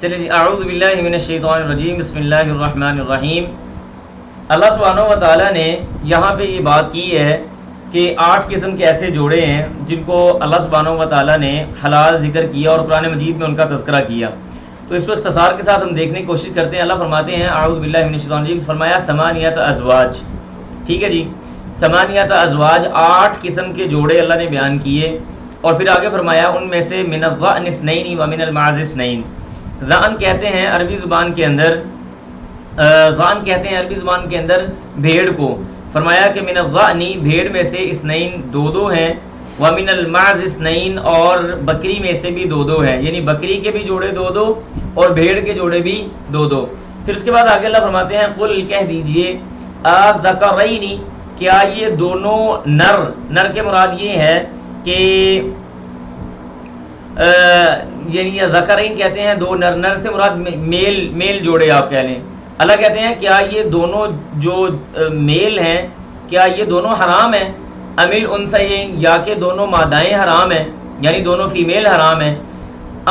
چلے جی، اعوذ باللہ من الشیطان الرجیم، بسم اللہ الرحمن الرحیم۔ اللہ سبحانہ و تعالیٰ نے یہاں پہ یہ بات کی ہے کہ 8 قسم کے ایسے جوڑے ہیں جن کو اللہ سبحانہ و تعالیٰ نے حلال ذکر کیا اور قرآن مجید میں ان کا تذکرہ کیا۔ تو اس کو اختصار کے ساتھ ہم دیکھنے کی کوشش کرتے ہیں۔ اللہ فرماتے ہیں اعوذ باللہ من الشیطان الرجیم، فرمایا ثمانیۃ ازواج، ٹھیک ہے جی، ثمانیۃ ازواج 8 قسم کے جوڑے اللہ نے بیان کیے، اور پھر آگے فرمایا ان میں سے من الضأن اثنین و من المعز اثنین۔ ضأن کہتے ہیں عربی زبان کے اندر، ضأن کہتے ہیں عربی زبان کے اندر بھیڑ کو۔ فرمایا کہ من الضأن بھیڑ میں سے اثنین 2 ہیں، ومن المعز اثنین اور بکری میں سے بھی 2 ہیں، یعنی بکری کے بھی جوڑے 2 اور بھیڑ کے جوڑے بھی 2۔ پھر اس کے بعد آگے اللہ فرماتے ہیں قل کہہ دیجئے اذکرین، کیا یہ دونوں نر کے مراد یہ ہے کہ یعنی ذکرین کہتے ہیں 2 نر سے مراد میل جوڑے آپ کہہ لیں۔ اللہ کہتے ہیں کیا یہ دونوں جو میل ہیں کیا یہ دونوں حرام ہیں، امل انثیین، یا کہ دونوں مادائیں حرام ہیں، یعنی دونوں فیمیل حرام ہیں،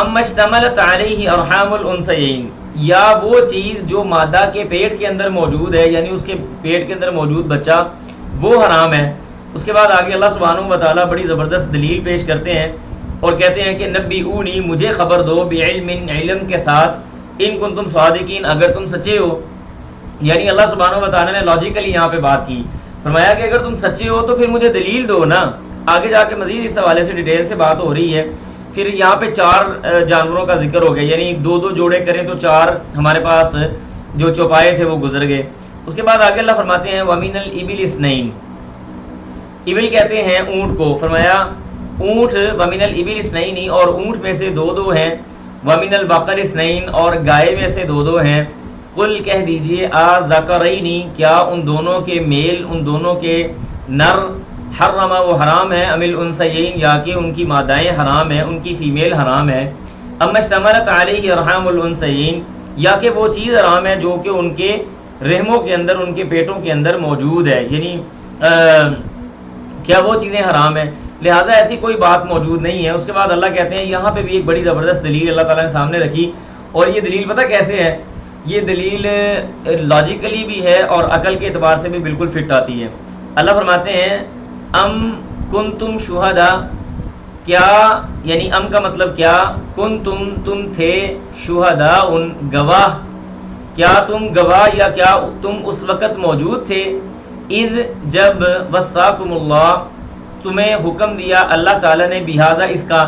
ام اشتملت علیہ ارحام الانثیین، یا وہ چیز جو مادہ کے پیٹ کے اندر موجود ہے، یعنی اس کے پیٹ کے اندر موجود بچہ وہ حرام ہے۔ اس کے بعد آگے اللہ سبحانہ و تعالیٰ بڑی زبردست دلیل پیش کرتے ہیں اور کہتے ہیں کہ نبئونی، مجھے خبر دو، بعلم، علم کے ساتھ، ان کنتم صادقین، اگر تم سچے ہو۔ یعنی اللہ سبحانہ و تعالیٰ نے لاجیکلی یہاں پہ بات کی، فرمایا کہ اگر تم سچے ہو تو پھر مجھے دلیل دو نا۔ آگے جا کے مزید اس حوالے سے ڈیٹیل سے بات ہو رہی ہے۔ پھر یہاں پہ 4 جانوروں کا ذکر ہو گیا، یعنی 2 جوڑے کریں تو 4 ہمارے پاس جو چوپائے تھے وہ گزر گئے۔ اس کے بعد آگے اللہ فرماتے ہیں وَمِنَ الْإِبِلِ اثْنَيْنِ، ابل کہتے ہیں اونٹ کو، فرمایا اونٹ وَمِنَ الْإِبِلِ اثْنَيْنِ، اور اونٹ میں سے 2 ہیں، وَمِنَ الْبَقَرِ اثْنَيْنِ، اور گائے میں سے 2 ہیں۔ قل کہہ دیجئے اذکرین، کیا ان دونوں کے میل، ان دونوں کے نر، حرم وہ حرام ہے، ام الانثیین، یا کہ ان کی مادائیں حرام ہیں، ان کی فیمیل حرام ہے، ام اشتملت علیہ ارحام الانثیین، یا کہ وہ چیز حرام ہے جو کہ ان کے رحموں کے اندر، ان کے پیٹوں کے اندر موجود ہے، یعنی کیا وہ چیزیں حرام ہیں، لہٰذا ایسی کوئی بات موجود نہیں ہے۔ اس کے بعد اللہ کہتے ہیں یہاں پہ بھی ایک بڑی زبردست دلیل اللہ تعالیٰ نے سامنے رکھی، اور یہ دلیل پتہ کیسے ہے، یہ دلیل لاجیکلی بھی ہے اور عقل کے اعتبار سے بھی بالکل فٹ آتی ہے۔ اللہ فرماتے ہیں ام کنتم شہداء، کیا، یعنی ام کا مطلب کیا، کنتم تم تھے، شہداء ان گواہ، کیا تم گواہ یا کیا تم اس وقت موجود تھے، اذ جب، وصاکم اللہ، تمہیں حکم دیا اللہ تعالیٰ نے، بہذا اس کا،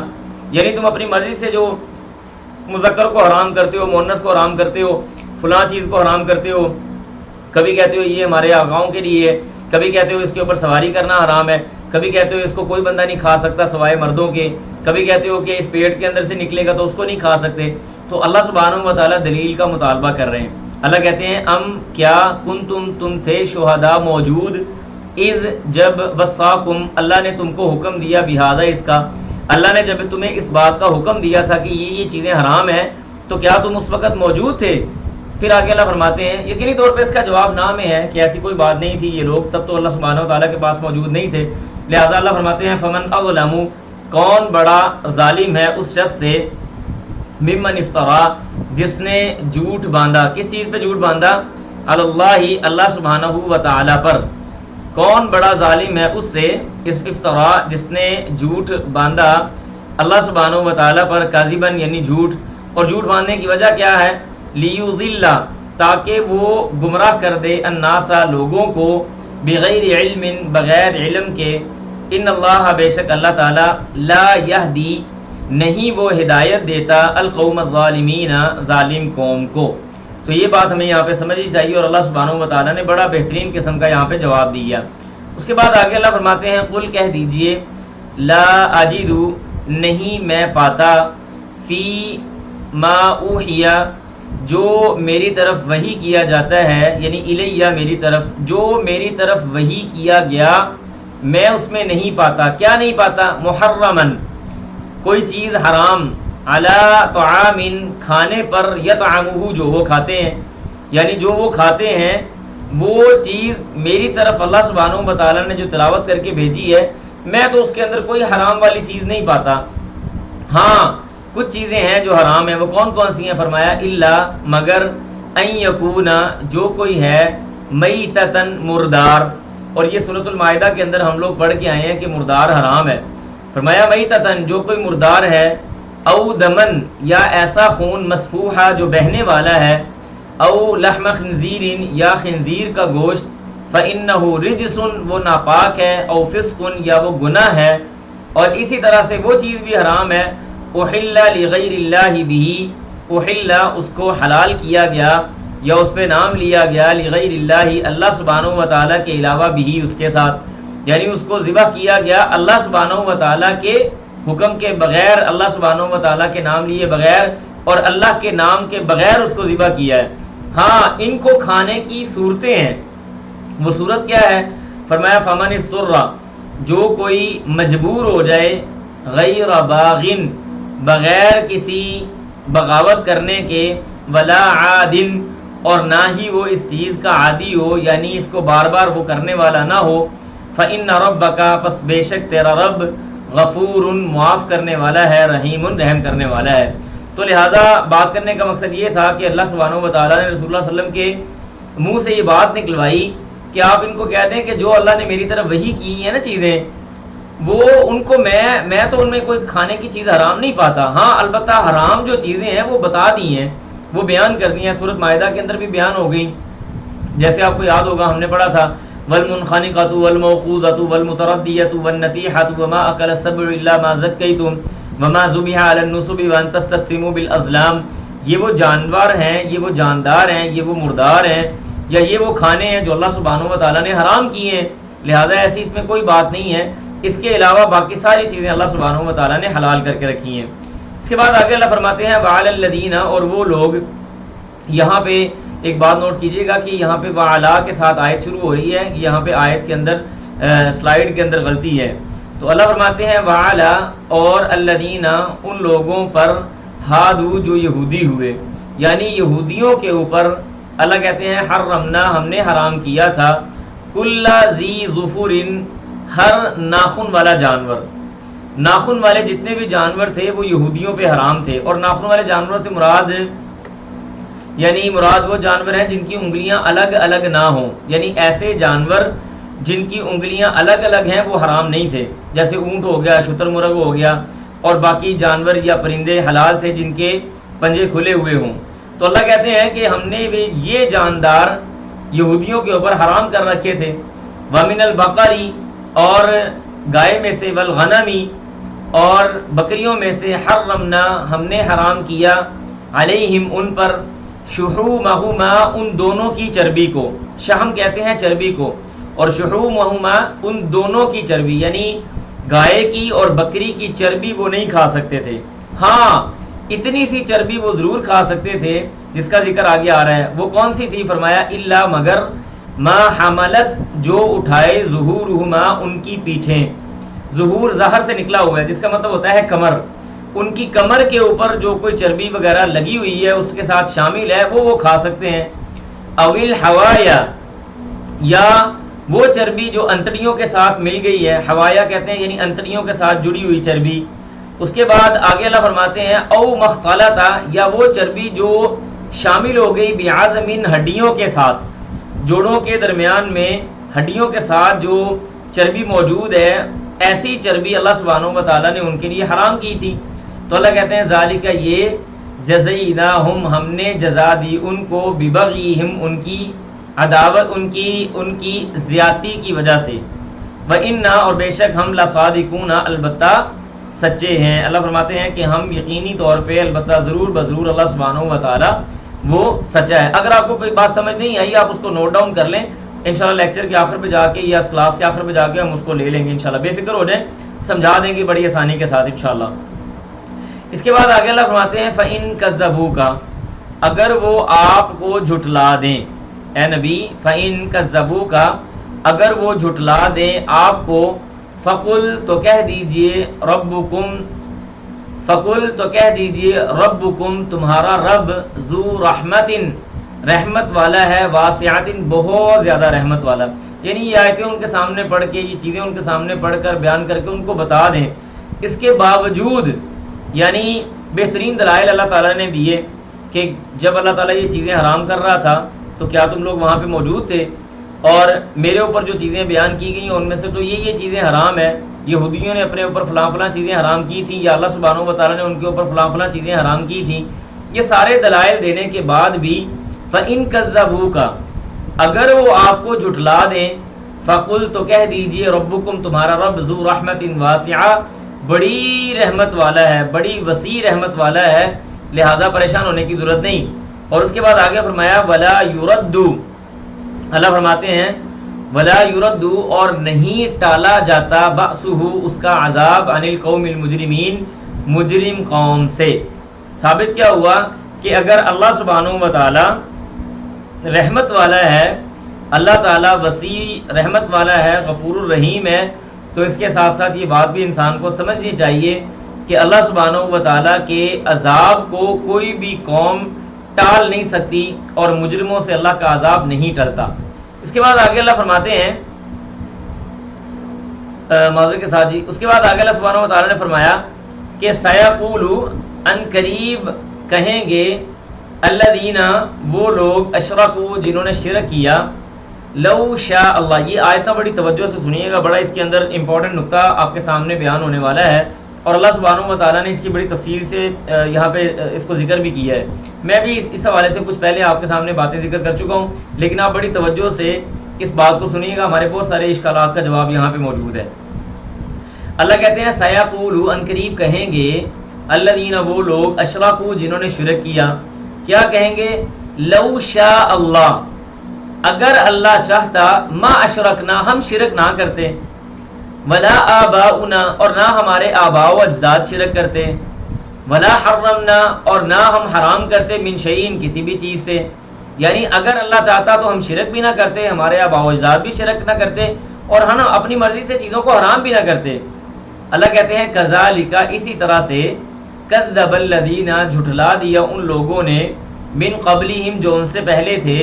یعنی تم اپنی مرضی سے جو مذکر کو حرام کرتے ہو، مؤنث کو حرام کرتے ہو، فلاں چیز کو حرام کرتے ہو، کبھی کہتے ہو یہ ہمارے آقاؤں کے لیے ہے، کبھی کہتے ہو اس کے اوپر سواری کرنا حرام ہے، کبھی کہتے ہو اس کو کوئی بندہ نہیں کھا سکتا سوائے مردوں کے، کبھی کہتے ہو کہ اس پیٹ کے اندر سے نکلے گا تو اس کو نہیں کھا سکتے۔ تو اللہ سبحانہ و تعالیٰ دلیل کا مطالبہ کر رہے ہیں۔ اللہ کہتے ہیں ام کیا، کنتم تم تھے، شہداء موجود، اذ جب، وصاکم اللہ نے تم کو حکم دیا، بہذا اس کا، اللہ نے جب تمہیں اس بات کا حکم دیا تھا کہ یہ چیزیں حرام ہیں، تو کیا تم اس وقت موجود تھے؟ پھر آگے اللہ فرماتے ہیں یقینی طور پہ اس کا جواب نہ میں ہے کہ ایسی کوئی بات نہیں تھی، یہ لوگ تب تو اللہ سبحانہ و تعالیٰ کے پاس موجود نہیں تھے، لہذا اللہ فرماتے ہیں فمن اظلم، کون بڑا ظالم ہے اس شخص سے، ممن افترا، جس نے جھوٹ باندھا، کس چیز پہ جھوٹ باندھا، علی اللہ، اللہ سبحانہ و تعالیٰ پر، کون بڑا ظالم ہے اس سے، اس افترا جس نے جھوٹ باندھا اللہ سبحانہ و تعالیٰ پر، کاذباً یعنی جھوٹ، اور جھوٹ باندھنے کی وجہ کیا ہے، لیضل، تاکہ وہ گمراہ کر دے، الناس لوگوں کو، بغیر علم، بغیر علم کے، ان اللہ بے شک اللہ تعالیٰ، لا یہدی نہیں وہ ہدایت دیتا، القوم الظالمین ظالم قوم کو۔ تو یہ بات ہمیں یہاں پہ سمجھنی چاہیے، اور اللہ سبحانہ و تعالیٰ نے بڑا بہترین قسم کا یہاں پہ جواب دیا۔ اس کے بعد آگے اللہ فرماتے ہیں قل کہہ دیجئے، لا اجد نہیں میں پاتا، فی ما اوحی جو میری طرف وحی کیا جاتا ہے، یعنی الیہ میری طرف، جو میری طرف وحی کیا گیا میں اس میں نہیں پاتا، کیا نہیں پاتا، محرمن کوئی چیز حرام، علی طعام کھانے پر، یطعمہ جو وہ کھاتے ہیں، یعنی جو وہ کھاتے ہیں وہ چیز میری طرف اللہ سبحانہ و تعالیٰ نے جو تلاوت کر کے بھیجی ہے، میں تو اس کے اندر کوئی حرام والی چیز نہیں پاتا۔ ہاں کچھ چیزیں ہیں جو حرام ہیں، وہ کون کون سی ہیں؟ فرمایا الا مگر ان یکونا جو کوئی ہے میتتن مردار، اور یہ سورۃ المائدہ کے اندر ہم لوگ پڑھ کے آئے ہیں کہ مردار حرام ہے۔ فرمایا میتتن جو کوئی مردار ہے، او دمن یا ایسا خون مسفوحا جو بہنے والا ہے، او لحم خنزیر یا خنزیر کا گوشت، فإنہ رجس وہ ناپاک ہے، او فسق یا وہ گناہ ہے، اور اسی طرح سے وہ چیز بھی حرام ہے احل لغیر اللہ بہ، احل اس کو حلال کیا گیا یا اس پہ نام لیا گیا لغیر اللہ اللہ سبحانہ و تعالیٰ کے علاوہ بھی اس کے ساتھ، یعنی اس کو ذبح کیا گیا اللہ سبحانہ و تعالیٰ کے حکم کے بغیر، اللہ سبحانہ و تعالیٰ کے نام لیے بغیر اور اللہ کے نام کے بغیر اس کو ذبح کیا ہے۔ ہاں ان کو کھانے کی صورتیں ہیں، وہ صورت کیا ہے؟ فرمایا فمن اضطر جو کوئی مجبور ہو جائے، غیر باغن بغیر کسی بغاوت کرنے کے، ولا عادن اور نہ ہی وہ اس چیز کا عادی ہو، یعنی اس کو بار بار وہ کرنے والا نہ ہو، فإن ربک پس بے شک تیرا رب غفور معاف کرنے والا ہے، رحیم رحم کرنے والا ہے۔ تو لہذا بات کرنے کا مقصد یہ تھا کہ اللہ سبحانہ و تعالیٰ نے رسول اللہ صلی اللہ علیہ وسلم کے منہ سے یہ بات نکلوائی کہ آپ ان کو کہہ دیں کہ جو اللہ نے میری طرف وحی کی ہیں نا چیزیں، وہ ان کو میں تو ان میں کوئی کھانے کی چیز حرام نہیں پاتا، ہاں البتہ حرام جو چیزیں ہیں وہ بتا دی ہیں، وہ بیان کر دی ہیں، سورۃ مائدہ کے اندر بھی بیان ہو گئی، جیسے آپ کو یاد ہوگا ہم نے پڑھا تھا والمنخنقۃ والموقوذۃ والمتردیۃ والنطیحۃ وما اکل السبع الا ما ذکیتم وما ذبح علی النصب وان تستقسموا بالازلام، یہ وہ جانور ہیں، یہ وہ جاندار ہیں، یہ وہ مردار ہیں، یا یہ وہ کھانے ہیں جو اللہ سبحانہ و تعالیٰ نے حرام کیے ہیں، لہذا ایسی اس میں کوئی بات نہیں ہے، اس کے علاوہ باقی ساری چیزیں اللہ سبحانہ و تعالیٰ نے حلال کر کے رکھی ہیں۔ اس کے بعد آگے اللہ فرماتے ہیں وعلی الذین، اور وہ لوگ، یہاں پہ ایک بات نوٹ کیجئے گا کہ یہاں پہ وعلا کے ساتھ آیت شروع ہو رہی ہے، یہاں پہ آیت کے اندر سلائیڈ کے اندر غلطی ہے، تو اللہ فرماتے ہیں وعلا اور الذین ان لوگوں پر، ہادو جو یہودی ہوئے، یعنی یہودیوں کے اوپر اللہ کہتے ہیں حرمنا ہم نے حرام کیا تھا کل ذی ظفر ہر ناخن والا جانور، ناخن والے جتنے بھی جانور تھے وہ یہودیوں پہ حرام تھے، اور ناخن والے جانوروں سے مراد وہ جانور ہیں جن کی انگلیاں الگ الگ نہ ہوں، یعنی ایسے جانور جن کی انگلیاں الگ الگ ہیں وہ حرام نہیں تھے، جیسے اونٹ ہو گیا، شتر مرغ ہو گیا، اور باقی جانور یا پرندے حلال تھے جن کے پنجے کھلے ہوئے ہوں۔ تو اللہ کہتے ہیں کہ ہم نے بھی یہ جاندار یہودیوں کے اوپر حرام کر رکھے تھے، وَمِنَ الْبَقَرِ اور گائے میں سے، والغنمی اور بکریوں میں سے، حرمنا ہم نے حرام کیا، علیہم ان پر، شحومہما ان دونوں کی چربی کو، شحم کہتے ہیں چربی کو، اور شحومہما ان دونوں کی چربی، یعنی گائے کی اور بکری کی چربی وہ نہیں کھا سکتے تھے، ہاں اتنی سی چربی وہ ضرور کھا سکتے تھے جس کا ذکر آگے آ رہا ہے، وہ کون سی تھی؟ فرمایا الا مگر ما حملت جو اٹھائے ظہورہما ان کی پیٹھیں، ظہور ظہر سے نکلا ہوا ہے جس کا مطلب ہوتا ہے کمر، ان کی کمر کے اوپر جو کوئی چربی وغیرہ لگی ہوئی ہے اس کے ساتھ شامل ہے وہ کھا سکتے ہیں، اویل حوایا یا وہ چربی جو انتڑیوں کے ساتھ مل گئی ہے، حوایا کہتے ہیں یعنی انتڑیوں کے ساتھ جڑی ہوئی چربی۔ اس کے بعد آگے اللہ فرماتے ہیں او مختلطہ یا وہ چربی جو شامل ہو گئی بعظم ہڈیوں کے ساتھ، جوڑوں کے درمیان میں ہڈیوں کے ساتھ جو چربی موجود ہے، ایسی چربی اللہ سبحانہ و تعالیٰ نے ان کے لیے حرام کی تھی۔ تو اللہ کہتے ہیں ذالک یہ، جزیناہم ہم نے جزا دی ان کو، ببغیہم ان کی عداوت، ان کی زیادتی کی وجہ سے، وَإِنَّا اور بے شک ہم لَصَادِقُونَ البتہ سچے ہیں۔ اللہ فرماتے ہیں کہ ہم یقینی طور پہ البتہ ضرور بضرور اللہ سبحانہ و تعالیٰ وہ سچا ہے۔ اگر آپ کو کوئی بات سمجھ نہیں آئی آپ اس کو نوٹ ڈاؤن کر لیں، انشاءاللہ لیکچر کے آخر پہ جا کے یا کلاس کے آخر پہ جا کے ہم اس کو لے لیں گے انشاءاللہ، بے فکر ہو جائیں، سمجھا دیں گے بڑی آسانی کے ساتھ انشاءاللہ۔ اس کے بعد آگے اللہ فرماتے ہیں فَإِن كَذَّبُوكَ اگر وہ آپ کو جھٹلا دیں، اے نبی، فَإِن كَذَّبُوكَ اگر وہ جھٹلا دیں آپ کو، فقل تو کہہ دیجئے ربکم، فقل تو کہہ دیجئے ربکم تمہارا رب، ذو رحمت رحمت والا ہے، واسعت بہت زیادہ رحمت والا، یعنی یہ آیتیں ان کے سامنے پڑھ کے، یہ چیزیں ان کے سامنے پڑھ کر بیان کر کے ان کو بتا دیں، اس کے باوجود یعنی بہترین دلائل اللہ تعالیٰ نے دیے کہ جب اللہ تعالیٰ یہ چیزیں حرام کر رہا تھا تو کیا تم لوگ وہاں پہ موجود تھے؟ اور میرے اوپر جو چیزیں بیان کی گئی ان میں سے تو یہ چیزیں حرام ہیں، یہودیوں نے اپنے اوپر فلاں فلاں چیزیں حرام کی تھیں، یا اللہ سبحانہ و تعالیٰ نے ان کے اوپر فلاں فلاں چیزیں حرام کی تھیں۔ یہ سارے دلائل دینے کے بعد بھی فَإِن كَذَّبُوكَ، اگر وہ آپ کو جھٹلا دیں، فَقُلْ، تو کہہ دیجئے، رَبُّكُمْ، تمہارا رب، ذو رحمت واسعہ، بڑی رحمت والا ہے، بڑی وسیع رحمت والا ہے، لہذا پریشان ہونے کی ضرورت نہیں۔ اور اس کے بعد آگے فرمایا وَلَا يُرَدُّ، اللہ فرماتے ہیں وَلَا يُرَدُّ، اور نہیں ٹالا جاتا، بَأْسُهُ، اس کا عذاب، عَنِ الْقَوْمِ الْمُجْرِمِينَ، مجرم قوم سے۔ ثابت کیا ہوا کہ اگر اللہ سبحانہ و تعالی رحمت والا ہے، اللہ تعالیٰ وسیع رحمت والا ہے، غفور الرحیم ہے، تو اس کے ساتھ ساتھ یہ بات بھی انسان کو سمجھنی چاہیے کہ اللہ سبحانہ و تعالیٰ کے عذاب کو کوئی بھی قوم ٹال نہیں سکتی، اور مجرموں سے اللہ کا عذاب نہیں ٹلتا۔ اس کے بعد آگے اللہ فرماتے ہیں معذرت کے ساتھ اس کے بعد آگے اللہ سبحانہ و تعالیٰ نے فرمایا کہ سیقولو، ان قریب کہیں گے، الذین، وہ لوگ، اشرکو، جنہوں نے شرک کیا، لو شاء اللہ، یہ آیت نہ بڑی توجہ سے سنیے گا، بڑا اس کے اندر امپورٹنٹ نقطہ آپ کے سامنے بیان ہونے والا ہے، اور اللہ سبحانہ و تعالیٰ نے اس کی بڑی تفصیل سے یہاں پہ اس کو ذکر بھی کیا ہے۔ میں بھی اس حوالے سے کچھ پہلے آپ کے سامنے باتیں ذکر کر چکا ہوں، لیکن آپ بڑی توجہ سے اس بات کو سنیے گا، ہمارے بہت سارے اشکالات کا جواب یہاں پہ موجود ہے۔ اللہ کہتے ہیں سیقولو، ان قریب کہیں گے، الذین، وہ لوگ، اشرکو، جنہوں نے شرک کیا، کیا کہیں گے؟ لو شاء اللہ، اگر اللہ چاہتا، ما اشرکنا، ہم شرک نہ کرتے، ولا آباؤنا، اور نہ ہمارے آباء و اجداد شرک کرتے، ولا حرمنا، اور نہ ہم حرام کرتے، من شیئن، کسی بھی چیز سے، یعنی اگر اللہ چاہتا تو ہم شرک بھی نہ کرتے، ہمارے آباء و اجداد بھی شرک نہ کرتے، اور ہم اپنی مرضی سے چیزوں کو حرام بھی نہ کرتے۔ اللہ کہتے ہیں کذالک، اسی طرح سے، کذب الذین، جھٹلا دیا ان لوگوں نے، من قبلہم، جو ان سے پہلے تھے،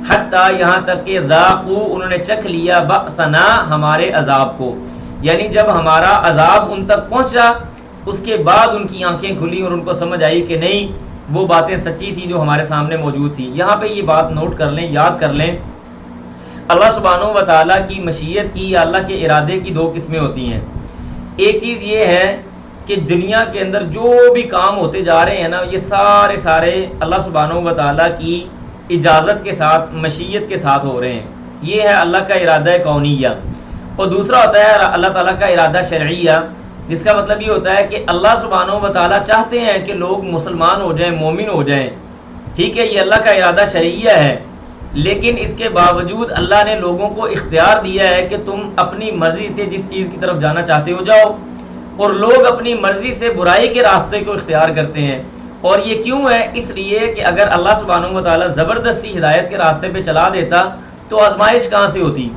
حتیٰ، یہاں تک کہ ذاقوا، انہوں نے چکھ لیا، بأسنا، ہمارے عذاب کو، یعنی جب ہمارا عذاب ان تک پہنچا، اس کے بعد ان کی آنکھیں کھلی اور ان کو سمجھ آئی کہ نہیں، وہ باتیں سچی تھی جو ہمارے سامنے موجود تھی۔ یہاں پہ یہ بات نوٹ کر لیں، یاد کر لیں، اللہ سبحانہ و تعالیٰ کی مشیت کی یا اللہ کے ارادے کی دو قسمیں ہوتی ہیں۔ ایک چیز یہ ہے کہ دنیا کے اندر جو بھی کام ہوتے جا رہے ہیں نا، یہ سارے اللہ سبحانہ و تعالیٰ کی اجازت کے ساتھ، مشیت کے ساتھ ہو رہے ہیں، یہ ہے اللہ کا ارادہ کونیہ۔ اور دوسرا ہوتا ہے اللہ تعالیٰ کا ارادہ شرعیہ، جس کا مطلب یہ ہوتا ہے کہ اللہ سبحانہ و تعالیٰ چاہتے ہیں کہ لوگ مسلمان ہو جائیں، مومن ہو جائیں، ٹھیک ہے، یہ اللہ کا ارادہ شرعیہ ہے، لیکن اس کے باوجود اللہ نے لوگوں کو اختیار دیا ہے کہ تم اپنی مرضی سے جس چیز کی طرف جانا چاہتے ہو جاؤ، اور لوگ اپنی مرضی سے برائی کے راستے کو اختیار کرتے ہیں۔ اور یہ کیوں ہے؟ اس لیے کہ اگر اللہ سبحانہ و تعالیٰ زبردستی ہدایت کے راستے پہ چلا دیتا تو آزمائش کہاں سے ہوتی؟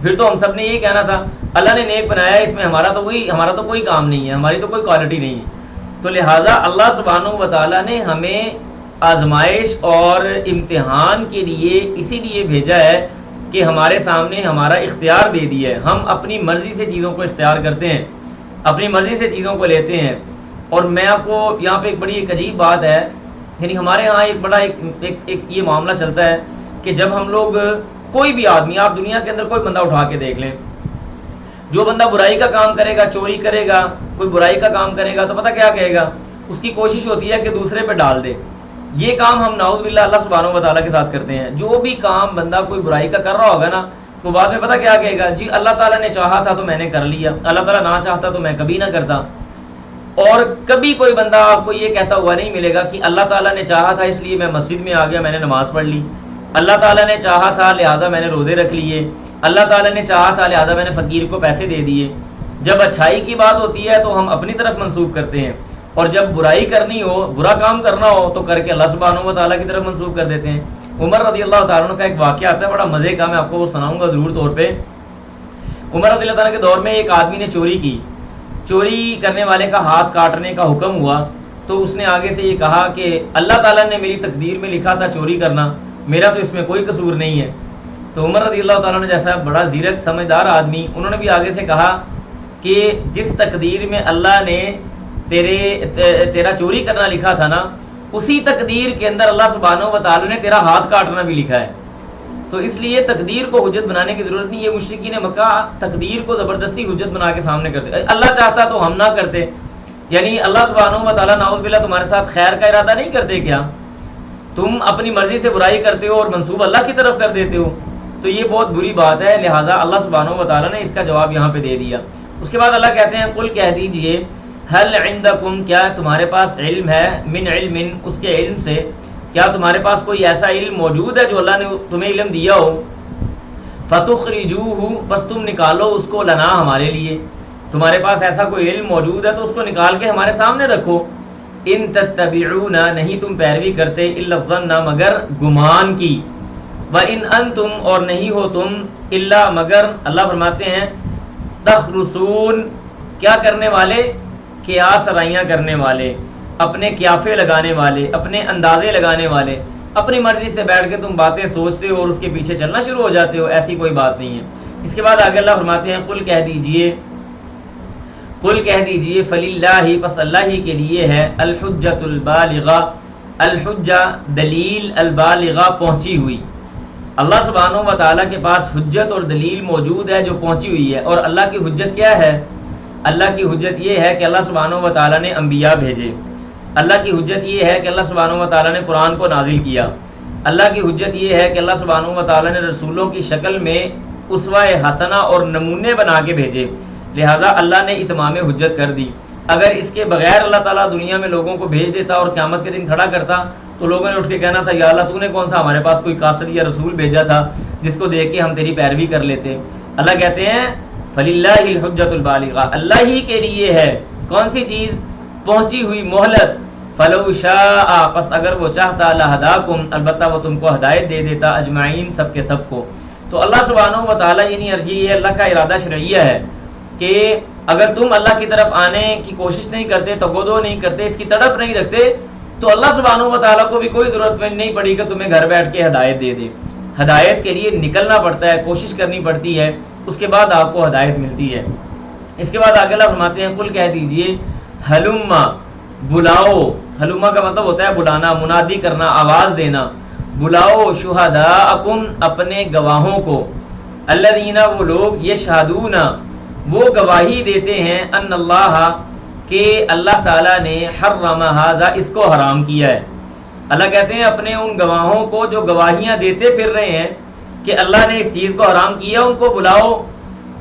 پھر تو ہم سب نے یہی کہنا تھا اللہ نے نیک بنایا، اس میں ہمارا تو کوئی کام نہیں ہے، ہماری تو کوئی کوالٹی نہیں ہے۔ تو لہٰذا اللہ سبحانہ و تعالیٰ نے ہمیں آزمائش اور امتحان کے لیے اسی لیے بھیجا ہے کہ ہمارے سامنے ہمارا اختیار دے دیا ہے، ہم اپنی مرضی سے چیزوں کو اختیار کرتے ہیں، اپنی مرضی سے چیزوں کو لیتے ہیں۔ اور میں آپ کو یہاں پہ ایک عجیب بات ہے، یعنی ہمارے ہاں ایک یہ معاملہ چلتا ہے کہ جب ہم لوگ، کوئی بھی آدمی، آپ دنیا کے اندر کوئی بندہ اٹھا کے دیکھ لیں، جو بندہ برائی کا کام کرے گا، چوری کرے گا، کوئی برائی کا کام کرے گا، تو پتہ کیا کہے گا؟ اس کی کوشش ہوتی ہے کہ دوسرے پہ ڈال دے۔ یہ کام ہم نعوذ باللہ اللہ سبحانہ و تعالیٰ کے ساتھ کرتے ہیں۔ جو بھی کام بندہ کوئی برائی کا کر رہا ہوگا نا، وہ بعد میں پتہ کیا کہے گا؟ جی اللہ تعالیٰ نے چاہا تھا تو میں نے کر لیا، اللہ تعالیٰ نہ چاہتا تو میں کبھی نہ کرتا۔ اور کبھی کوئی بندہ آپ کو یہ کہتا ہوا نہیں ملے گا کہ اللہ تعالیٰ نے چاہا تھا اس لیے میں مسجد میں آ گیا، میں نے نماز پڑھ لی، اللہ تعالیٰ نے چاہا تھا لہٰذا میں نے روزے رکھ لیے، اللہ تعالیٰ نے چاہا تھا لہٰذا میں نے فقیر کو پیسے دے دیے۔ جب اچھائی کی بات ہوتی ہے تو ہم اپنی طرف منسوب کرتے ہیں، اور جب برائی کرنی ہو، برا کام کرنا ہو تو کر کے اللہ سبحانہ و تعالیٰ کی طرف منسوب کر دیتے ہیں۔ عمر رضی اللہ تعالیٰ عنہ کا ایک واقعہ آتا ہے بڑا مزے کا، میں آپ کو وہ سناؤں گا ضرور طور پہ۔ عمر رضی اللہ تعالیٰ کے دور میں ایک آدمی نے چوری کی، چوری کرنے والے کا ہاتھ کاٹنے کا حکم ہوا، تو اس نے آگے سے یہ کہا کہ اللہ تعالیٰ نے میری تقدیر میں لکھا تھا چوری کرنا، میرا تو اس میں کوئی قصور نہیں ہے۔ تو عمر رضی اللہ تعالیٰ نے، جیسا بڑا زیرک سمجھدار آدمی، انہوں نے بھی آگے سے کہا کہ جس تقدیر میں اللہ نے تیرا چوری کرنا لکھا تھا نا، اسی تقدیر کے اندر اللہ سبحانہ و تعالی نے تیرا ہاتھ کاٹنا بھی لکھا ہے. تو اس لیے تقدیر کو حجت بنانے کی ضرورت نہیں. یہ مشرکین مکہ تقدیر کو زبردستی حجت بنا کے سامنے کرتے. اللہ چاہتا تو ہم نہ کرتے. یعنی اللہ سبحانہ و تعالیٰ نعوذ باللہ تمہارے ساتھ خیر کا ارادہ نہیں کرتے کیا؟ تم اپنی مرضی سے برائی کرتے ہو اور منسوب اللہ کی طرف کر دیتے ہو. تو یہ بہت بری بات ہے. لہٰذا اللہ سبحانہ و تعالیٰ نے اس کا جواب یہاں پہ دے دیا. اس کے بعد اللہ کہتے ہیں قل کہہ دیجئے هل عندکم کیا تمہارے پاس علم ہے، من علم اس کے علم سے، کیا تمہارے پاس کوئی ایسا علم موجود ہے جو اللہ نے تمہیں علم دیا ہو، فتخرجوہ بس تم نکالو اس کو، لنا ہمارے لیے. تمہارے پاس ایسا کوئی علم موجود ہے تو اس کو نکال کے ہمارے سامنے رکھو. ان تتبعون نہیں تم پیروی کرتے، الا الظن مگر گمان کی، وان انتم اور نہیں ہو تم، الا مگر اللہ فرماتے ہیں تخرصون کیا کرنے والے، قیاس رائیاں کرنے والے، اپنے قیافے لگانے والے، اپنے اندازے لگانے والے. اپنی مرضی سے بیٹھ کے تم باتیں سوچتے ہو اور اس کے پیچھے چلنا شروع ہو جاتے ہو. ایسی کوئی بات نہیں ہے. اس کے بعد آگے اللہ فرماتے ہیں قل کہہ دیجئے فللہ پس اللہ ہی کے لیے ہے الحجۃ البالغہ، الحجہ دلیل، البالغہ پہنچی ہوئی. اللہ سبحانہ و تعالیٰ کے پاس حجت اور دلیل موجود ہے جو پہنچی ہوئی ہے. اور اللہ کی حجت کیا ہے؟ اللہ کی حجت یہ ہے کہ اللہ سبحانہ و تعالیٰ نے انبیاء بھیجے. اللہ کی حجت یہ ہے کہ اللہ سبحانہ و تعالیٰ نے قرآن کو نازل کیا. اللہ کی حجت یہ ہے کہ اللہ سبحانہ و تعالیٰ نے رسولوں کی شکل میں اسوہ حسنہ اور نمونے بنا کے بھیجے. لہٰذا اللہ نے اتمام حجت کر دی. اگر اس کے بغیر اللہ تعالیٰ دنیا میں لوگوں کو بھیج دیتا اور قیامت کے دن کھڑا کرتا تو لوگوں نے اٹھ کے کہنا تھا یا اللہ تو نے کون سا ہمارے پاس کوئی قاصد یا رسول بھیجا تھا جس کو دیکھ کے ہم تیری پیروی کر لیتے. اللہ کہتے ہیں فللہ الحجۃ البالغہ، اللہ ہی کے لیے ہے کون سی چیز؟ پہنچی ہوئی مہلت. فلو شاء پس اگر وہ چاہتا لہداکم البتہ وہ تم کو ہدایت دے دیتا اجمعین سب کے سب کو. تو اللہ سبحانہ و تعالیٰ یہ اللہ کا ارادہ شرعیہ ہے کہ اگر تم اللہ کی طرف آنے کی کوشش نہیں کرتے، تگودو نہیں کرتے، اس کی تڑپ نہیں رکھتے، تو اللہ سبحانہ و تعالیٰ کو بھی کوئی ضرورت نہیں پڑی کہ تمہیں گھر بیٹھ کے ہدایت دے دے. ہدایت کے لیے نکلنا پڑتا ہے، کوشش کرنی پڑتی ہے، اس کے بعد آپ کو ہدایت ملتی ہے. اس کے بعد آگے اللہ فرماتے ہیں قل کہہ دیجئے ہلما بلاؤ. ہلما کا مطلب ہوتا ہے بلانا، منادی کرنا، آواز دینا. بلاؤ شہداءکم اپنے گواہوں کو، الذین وہ لوگ یشہدون وہ گواہی دیتے ہیں ان اللہ کہ اللہ تعالیٰ نے حرم ھذا اس کو حرام کیا ہے. اللہ کہتے ہیں اپنے ان گواہوں کو جو گواہیاں دیتے پھر رہے ہیں کہ اللہ نے اس چیز کو حرام کیا، ان کو بلاؤ.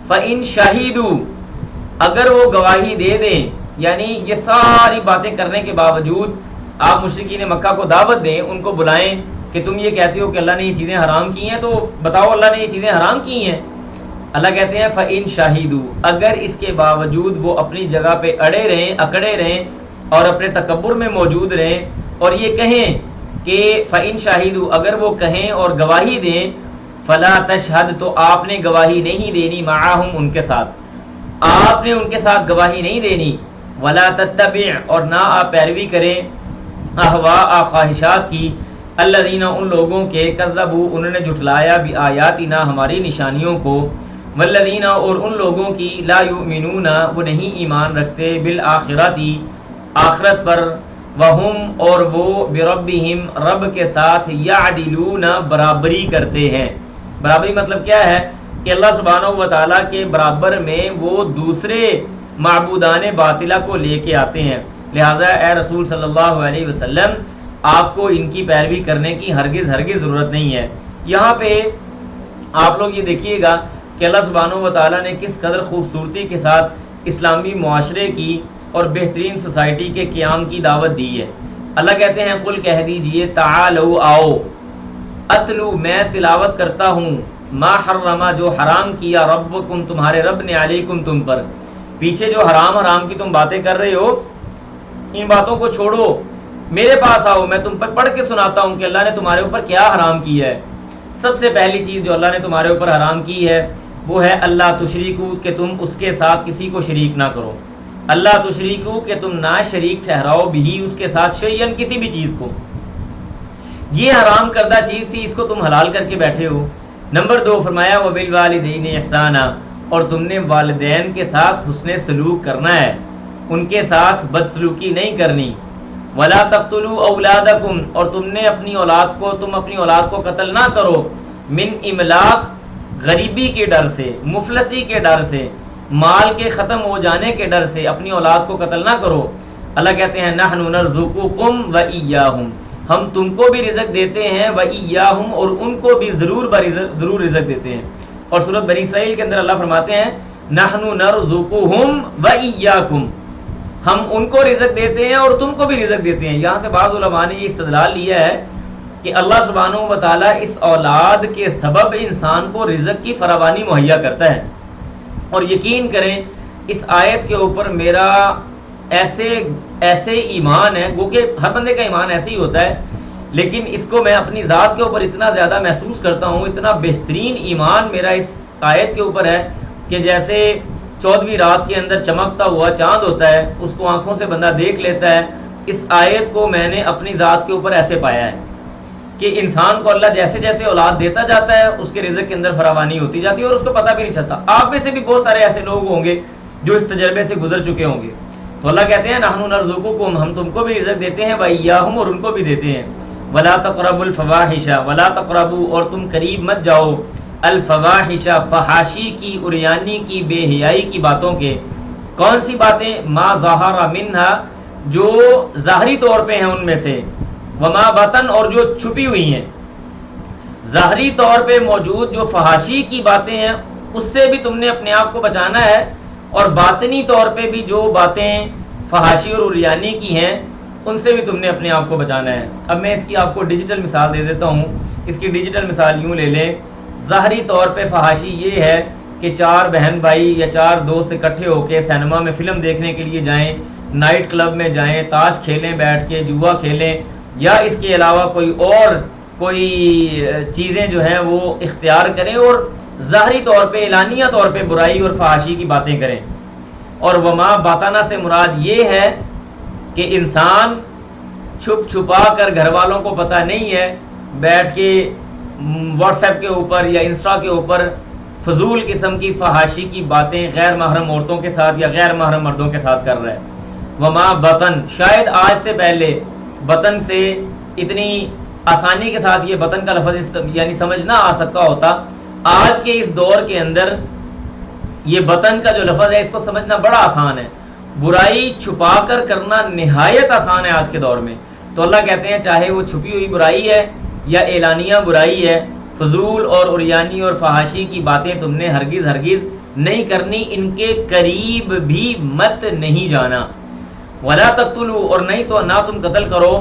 فَإِن شَهِدُوا اگر وہ گواہی دے دیں، یعنی یہ ساری باتیں کرنے کے باوجود آپ مشرکین مکہ کو دعوت دیں، ان کو بلائیں کہ تم یہ کہتے ہو کہ اللہ نے یہ چیزیں حرام کی ہیں، تو بتاؤ اللہ نے یہ چیزیں حرام کی ہیں. اللہ کہتے ہیں فَإِن شَهِدُوا اگر اس کے باوجود وہ اپنی جگہ پہ اڑے رہیں، اکڑے رہیں اور اپنے تکبر میں موجود رہیں اور یہ کہیں کہ فَإِن شَهِدُوا اگر وہ کہیں اور گواہی دیں، فَلَا تَشْهَدْ تو آپ نے گواہی نہیں دینی، مَعَهُمْ ان کے ساتھ، آپ نے ان کے ساتھ گواہی نہیں دینی. وَلَا تَتَّبِعْ اور نہ آپ پیروی کریں احواء خواہشات کی، الذین ان لوگوں کے کذبوا انہوں نے جھٹلایا بآیاتنا ہماری نشانیوں کو، والذین اور ان لوگوں کی لا یؤمنون وہ نہیں ایمان رکھتے بالآخرتی آخرت پر، وہم اور وہ بربہم رب کے ساتھ یعدلون برابری کرتے ہیں. برابری مطلب کیا ہے کہ اللہ سبحانہ و تعالیٰ کے برابر میں وہ دوسرے معبودان باطلہ کو لے کے آتے ہیں. لہٰذا اے رسول صلی اللہ علیہ وسلم آپ کو ان کی پیروی کرنے کی ہرگز ضرورت نہیں ہے. یہاں پہ آپ لوگ یہ دیکھیے گا کہ اللہ سبحانہ و تعالیٰ نے کس قدر خوبصورتی کے ساتھ اسلامی معاشرے کی اور بہترین سوسائٹی کے قیام کی دعوت دی ہے. اللہ کہتے ہیں قل کہہ دیجئے تعالوا آؤ، اتلو میں تلاوت کرتا ہوں، ما حرما جو حرام کیا ربکم تمہارے رب نے علیکم تم پر. پیچھے جو حرام کی تم باتیں کر رہے ہو ان باتوں کو چھوڑو، میرے پاس آؤ، میں تم پر پڑھ کے سناتا ہوں کہ اللہ نے تمہارے اوپر کیا حرام کیا ہے. سب سے پہلی چیز جو اللہ نے تمہارے اوپر حرام کی ہے وہ ہے اللہ تشریکو کہ تم اس کے ساتھ کسی کو شریک نہ کرو. اللہ تشریکو کہ تم نہ شریک ٹھہراؤ بھی اس کے ساتھ شیئن کسی بھی چیز کو. یہ حرام کردہ چیز تھی، اس کو تم حلال کر کے بیٹھے ہو. نمبر 2 فرمایا وبالوالدین احسانا اور تم نے والدین کے ساتھ حسن سلوک کرنا ہے. ان کے ساتھ بدسلوکی نہیں کرنی. ولا تقتلوا اولادکم، اور تم اپنی اولاد کو قتل نہ کرو، من املاق، غریبی کے ڈر سے، مفلسی کے ڈر سے، مال کے ختم ہو جانے کے ڈر سے اپنی اولاد کو قتل نہ کرو. اللہ کہتے ہیں نحن نرزقکم و ایاہم، ہم تم کو بھی رزق دیتے ہیں، و ایاہم، اور ان کو بھی ضرور رزق دیتے ہیں. اور سورۃ بنی اسرائیل کے اندر اللہ فرماتے ہیں نحن نرزقہم و ایاکم، ہم ان کو رزق دیتے ہیں اور تم کو بھی رزق دیتے ہیں. یہاں سے بعض علماء نے یہ استدلال لیا ہے کہ اللہ سبحانہ و تعالیٰ اس اولاد کے سبب انسان کو رزق کی فراوانی مہیا کرتا ہے. اور یقین کریں اس آیت کے اوپر میرا ایسے ایمان ہے، گو کہ ہر بندے کا ایمان ایسے ہی ہوتا ہے، لیکن اس کو میں اپنی ذات کے اوپر اتنا زیادہ محسوس کرتا ہوں، اتنا بہترین ایمان میرا اس آیت کے اوپر ہے کہ جیسے 14ویں رات کے اندر چمکتا ہوا چاند ہوتا ہے، اس کو آنکھوں سے بندہ دیکھ لیتا ہے. اس آیت کو میں نے اپنی ذات کے اوپر ایسے پایا ہے کہ انسان کو اللہ جیسے جیسے اولاد دیتا جاتا ہے اس کے رزق کے اندر فراوانی ہوتی جاتی ہے اور اس کو پتہ بھی نہیں چلتا. آپ میں سے بھی بہت سارے ایسے لوگ ہوں گے جو اس تجربے سے گزر چکے ہوں گے. تو اللہ کہتے ہیں نحن نرزقکم، ہم تم کو بھی رزق دیتے ہیں، وایاہم، اور ان کو بھی دیتے ہیں. ولا تقربوا الفواحش، ولا تقربوا، اور تم قریب مت جاؤ، الفواحش، فحاشی کی، عریانی کی، بے حیائی کی باتوں کے. کون سی باتیں؟ ما ظہر منہا، جو ظاہری طور پہ ہیں ان میں سے، وما بطن، اور جو چھپی ہوئی ہیں. ظاہری طور پہ موجود جو فحاشی کی باتیں ہیں اس سے بھی تم نے اپنے آپ کو بچانا ہے، اور باطنی طور پہ بھی جو باتیں فحاشی اور عریانی کی ہیں ان سے بھی تم نے اپنے آپ کو بچانا ہے. اب میں اس کی آپ کو ڈیجیٹل مثال دے دیتا ہوں. اس کی ڈیجیٹل مثال یوں لے لیں، ظاہری طور پہ فحاشی یہ ہے کہ 4 بہن بھائی یا 4 دوست اکٹھے ہو کے سینما میں فلم دیکھنے کے لیے جائیں، نائٹ کلب میں جائیں، تاش کھیلیں بیٹھ کے، جوا کھیلیں، یا اس کے علاوہ کوئی چیزیں جو ہیں وہ اختیار کریں اور ظاہری طور پہ اعلانیہ طور پہ برائی اور فحاشی کی باتیں کریں. اور وما باطنہ سے مراد یہ ہے کہ انسان چھپ چھپا کر، گھر والوں کو پتہ نہیں ہے، بیٹھ کے واٹس ایپ کے اوپر یا انسٹا کے اوپر فضول قسم کی فحاشی کی باتیں غیر محرم عورتوں کے ساتھ یا غیر محرم مردوں کے ساتھ کر رہا ہے. وما بطن، شاید آج سے پہلے بطن سے اتنی آسانی کے ساتھ یہ بطن کا لفظ یعنی سمجھ نہ آ سکتا ہوتا. آج کے اس دور کے اندر یہ بطن کا جو لفظ ہے اس کو سمجھنا بڑا آسان ہے. برائی چھپا کر کرنا نہایت آسان ہے آج کے دور میں. تو اللہ کہتے ہیں چاہے وہ چھپی ہوئی برائی ہے یا اعلانیہ برائی ہے، فضول اور عریانی اور فحاشی کی باتیں تم نے ہرگز نہیں کرنی، ان کے قریب بھی مت نہیں جانا. ولا تقتلوا، اور نہیں تو نہ تم قتل کرو،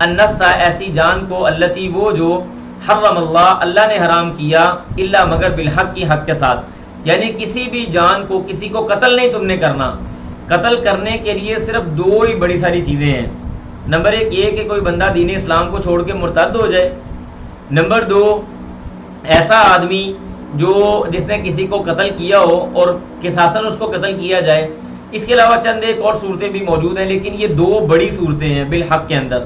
النفس، ایسی جان کو، التی، وہ جو، حرم اللہ نے حرام کیا، الا، مگر، بالحق، کی حق کے ساتھ. یعنی کسی بھی جان کو، کسی کو قتل نہیں تم نے کرنا. قتل کرنے کے لیے صرف 2 ہی بڑی ساری چیزیں ہیں. نمبر 1 یہ کہ کوئی بندہ دین اسلام کو چھوڑ کے مرتد ہو جائے. نمبر 2 ایسا آدمی جس نے کسی کو قتل کیا ہو اور قصاصاً اس کو قتل کیا جائے. اس کے علاوہ چند ایک اور صورتیں بھی موجود ہیں، لیکن یہ 2 بڑی صورتیں ہیں بالحق کے اندر،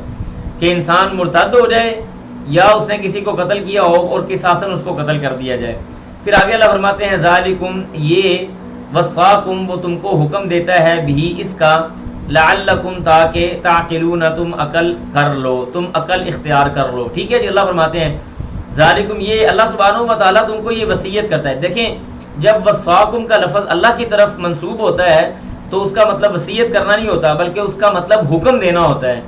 کہ انسان مرتد ہو جائے یا اس نے کسی کو قتل کیا ہو اور قصاصاً اس کو قتل کر دیا جائے. پھر آگے اللہ فرماتے ہیں ذالکم، یہ، وصاکم، وہ تم کو حکم دیتا ہے، بھی، اس کا، لعلکم، تاکہ، تعقلون، تم عقل کر لو، تم عقل اختیار کر لو. ٹھیک ہے جی. اللہ فرماتے ہیں ذالکم، یہ اللہ سبحانہ و تعالیٰ تم کو یہ وصیت کرتا ہے. دیکھیں جب وصاکم کا لفظ اللہ کی طرف منسوب ہوتا ہے تو اس کا مطلب وصیت کرنا نہیں ہوتا، بلکہ اس کا مطلب حکم دینا ہوتا ہے.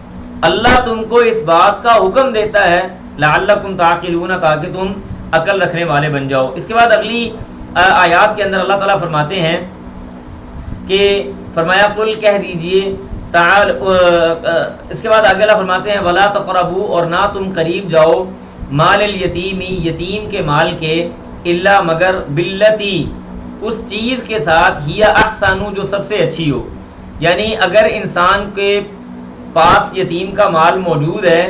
اللہ تم کو اس بات کا حکم دیتا ہے، لعلکم تعقلون، تاکہ تم عقل رکھنے والے بن جاؤ. اس کے بعد اگلی آیات کے اندر اللہ تعالیٰ فرماتے ہیں کہ فرمایا قل، کہہ دیجئے، تعال، اس کے بعد آگے اللہ فرماتے ہیں ولا تقربوا، اور نہ تم قریب جاؤ، مال الیتیمی، یتیم کے مال کے، الا، مگر، باللتی، اس چیز کے ساتھ، ہی احسن، جو سب سے اچھی ہو. یعنی اگر انسان کے پاس یتیم کا مال موجود ہے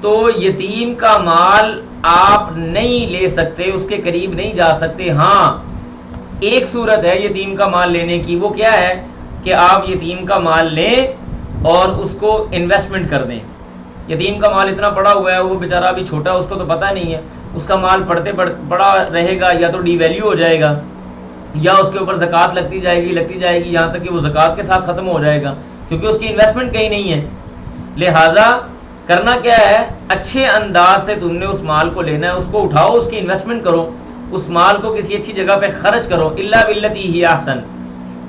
تو یتیم کا مال آپ نہیں لے سکتے، اس کے قریب نہیں جا سکتے. ہاں ایک صورت ہے یتیم کا مال لینے کی، وہ کیا ہے کہ آپ یتیم کا مال لیں اور اس کو انویسٹمنٹ کر دیں. یتیم کا مال اتنا پڑا ہوا ہے، وہ بیچارہ ابھی چھوٹا، اس کو تو پتہ نہیں ہے، اس کا مال پڑھتے بڑا رہے گا یا تو ڈی ویلیو ہو جائے گا، یا اس کے اوپر زکوٰۃ لگتی جائے گی یہاں تک کہ وہ زکوٰۃ کے ساتھ ختم ہو جائے گا، کیونکہ اس کی انویسٹمنٹ کہیں نہیں ہے۔ لہٰذا کرنا کیا ہے، اچھے انداز سے تم نے اس مال کو لینا ہے، اس کو اٹھاؤ، اس کی انویسٹمنٹ کرو، اس مال کو کسی اچھی جگہ پہ خرچ کرو، الا باللتی ہی احسن۔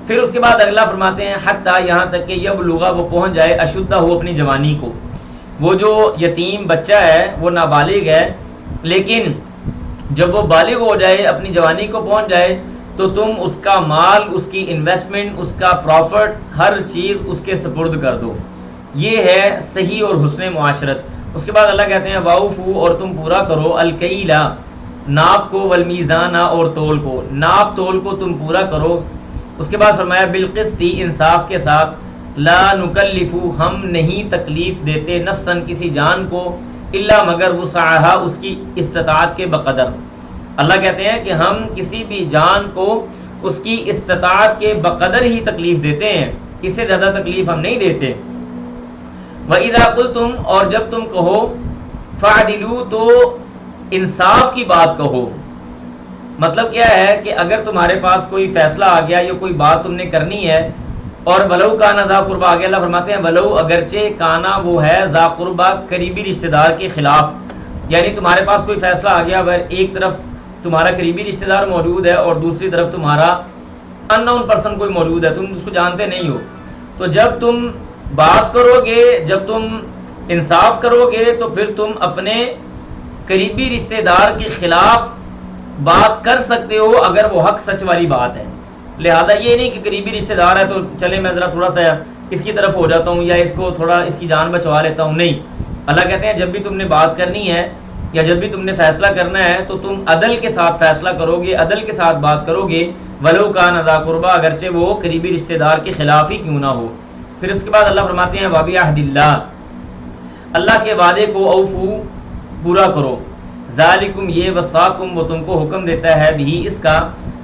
پھر اس کے بعد اگلا فرماتے ہیں حتی، یہاں تک کہ یبلغ، وہ پہنچ جائے، اشدہ ہو، اپنی جوانی کو۔ وہ جو یتیم بچہ ہے وہ نابالغ ہے، لیکن جب وہ بالغ ہو جائے، اپنی جوانی کو پہنچ جائے، تو تم اس کا مال، اس کی انویسٹمنٹ، اس کا پروفٹ، ہر چیز اس کے سپرد کر دو۔ یہ ہے صحیح اور حسن معاشرت۔ اس کے بعد اللہ کہتے ہیں واوفو، اور تم پورا کرو، الکیلا، ناپ کو، والمیزان، اور تول کو، ناپ تول کو تم پورا کرو۔ اس کے بعد فرمایا بالقسط، انصاف کے ساتھ، لا نکلف، ہم نہیں تکلیف دیتے، نفسن، کسی جان کو، الا مگر وسعہا، اس کی استطاعت کے بقدر۔ اللہ کہتے ہیں کہ ہم کسی بھی جان کو اس کی استطاعت کے بقدر ہی تکلیف دیتے ہیں، اس سے زیادہ تکلیف ہم نہیں دیتے۔ وَإِذَا قُلْتُمْ، اور جب تم کہو، فَعْدِلُوا، تو انصاف کی بات کہو۔ مطلب کیا ہے کہ اگر تمہارے پاس کوئی فیصلہ آ گیا یا کوئی بات تم نے کرنی ہے، اور ولو کانا ذا قربا، آگے اللہ فرماتے ہیں ولو، اگرچہ کانا وہ ہے، ذا قربا، قریبی رشتہ دار کے خلاف، یعنی تمہارے پاس کوئی فیصلہ آ گیا، اگر ایک طرف تمہارا قریبی رشتہ دار موجود ہے اور دوسری طرف تمہارا ان نون پرسن کوئی موجود ہے، تم اس کو جانتے نہیں ہو، تو جب تم بات کرو گے، جب تم انصاف کرو گے، تو پھر تم اپنے قریبی رشتہ دار کے خلاف بات کر سکتے ہو اگر وہ حق سچ والی بات ہے۔ لہذا یہ نہیں کہ قریبی رشتہ دار ہے تو چلے میں ذرا تھوڑا سا اس کی طرف ہو جاتا ہوں یا اس کو تھوڑا اس کی جان بچوا لیتا ہوں، نہیں۔ اللہ کہتے ہیں جب بھی تم نے بات کرنی ہے یا جب بھی تم نے فیصلہ کرنا ہے تو تم عدل کے ساتھ فیصلہ کرو گے، عدل کے ساتھ بات کرو گے، ولو کان ذا قربا، اگرچہ وہ قریبی رشتہ دار کے خلاف ہی کیوں نہ ہو۔ پھر اس کے بعد اللہ فرماتے ہیں وَبِعَهْدِ اللَّهِ، اللہ کے وعدے کو اوفو، پورا کرو، ذالکم، یہ وصاکم، وہ تم کو حکم دیتا ہے بھی اس کا،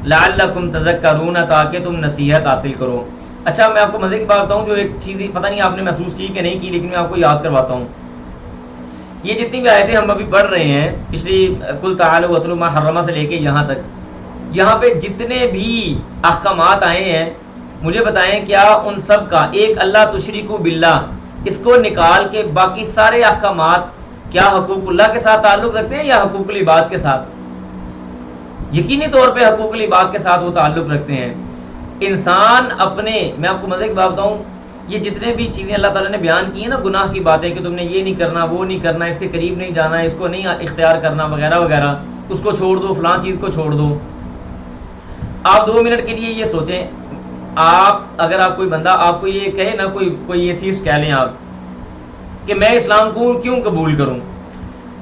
لعلکم تذکرون، تاکہ تم نصیحت حاصل کرو۔ اچھا میں آپ کو مزے کی بات بتاؤں، جو ایک چیز پتہ نہیں آپ نے محسوس کی کہ نہیں کی، لیکن میں آپ کو یاد کرواتا ہوں۔ یہ جتنی بھی آیتیں ہم ابھی پڑھ رہے ہیں، پچھلی قل تعالوا واتلوا ما حرم سے لے کے یہاں تک، یہاں پہ جتنے بھی احکامات آئے ہیں، مجھے بتائیں کیا ان سب کا ایک اللہ تشرکو باللہ، اس کو نکال کے باقی سارے احکامات کیا حقوق اللہ کے ساتھ تعلق رکھتے ہیں یا حقوق العباد کے ساتھ؟ یقینی طور پہ حقوق العباد کے ساتھ وہ تعلق رکھتے ہیں۔ انسان اپنے، میں آپ کو مزے کی بات بتاؤں، یہ جتنے بھی چیزیں اللہ تعالیٰ نے بیان کی ہیں نا، گناہ کی باتیں کہ تم نے یہ نہیں کرنا، وہ نہیں کرنا، اس کے قریب نہیں جانا، اس کو نہیں اختیار کرنا، وغیرہ وغیرہ، اس کو چھوڑ دو، فلاں چیز کو چھوڑ دو۔ آپ 2 منٹ کے لیے یہ سوچیں، آپ اگر آپ کوئی بندہ آپ کو یہ کہے نا، کوئی ایتھیسٹ کہہ لیں آپ کہ میں اسلام کو کیوں قبول کروں،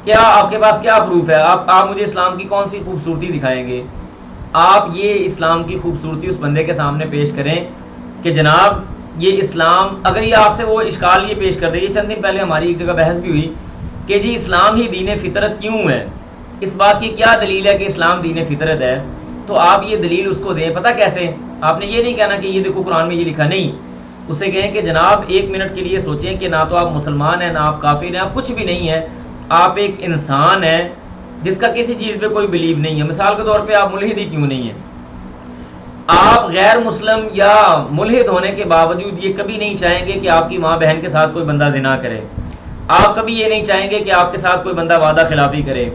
کیا آپ کے پاس کیا پروف ہے؟ آپ مجھے اسلام کی کون سی خوبصورتی دکھائیں گے؟ آپ یہ اسلام کی خوبصورتی اس بندے کے سامنے پیش کریں کہ جناب یہ اسلام، اگر یہ آپ سے وہ اشکال یہ پیش کر دے، یہ چند دن پہلے ہماری ایک جگہ بحث بھی ہوئی کہ جی اسلام ہی دین فطرت کیوں ہے، اس بات کی کیا دلیل ہے کہ اسلام دین فطرت ہے، تو آپ یہ دلیل اس کو دیں۔ پتہ کیسے؟ آپ نے یہ نہیں کہنا کہ یہ دیکھو قرآن میں یہ لکھا، نہیں، اسے کہیں کہ جناب 1 منٹ کے لیے سوچیں کہ نہ تو آپ مسلمان ہیں، نہ آپ کافر ہیں، آپ کچھ بھی نہیں ہیں، آپ ایک انسان ہیں جس کا کسی چیز پہ کوئی بلیو نہیں ہے۔ مثال کے طور پہ آپ ملحد ہی کیوں نہیں ہیں؟ آپ غیر مسلم یا ملحد ہونے کے باوجود یہ کبھی نہیں چاہیں گے کہ آپ کی ماں بہن کے ساتھ کوئی بندہ زنا کرے، آپ کبھی یہ نہیں چاہیں گے کہ آپ کے ساتھ کوئی بندہ وعدہ خلافی کرے،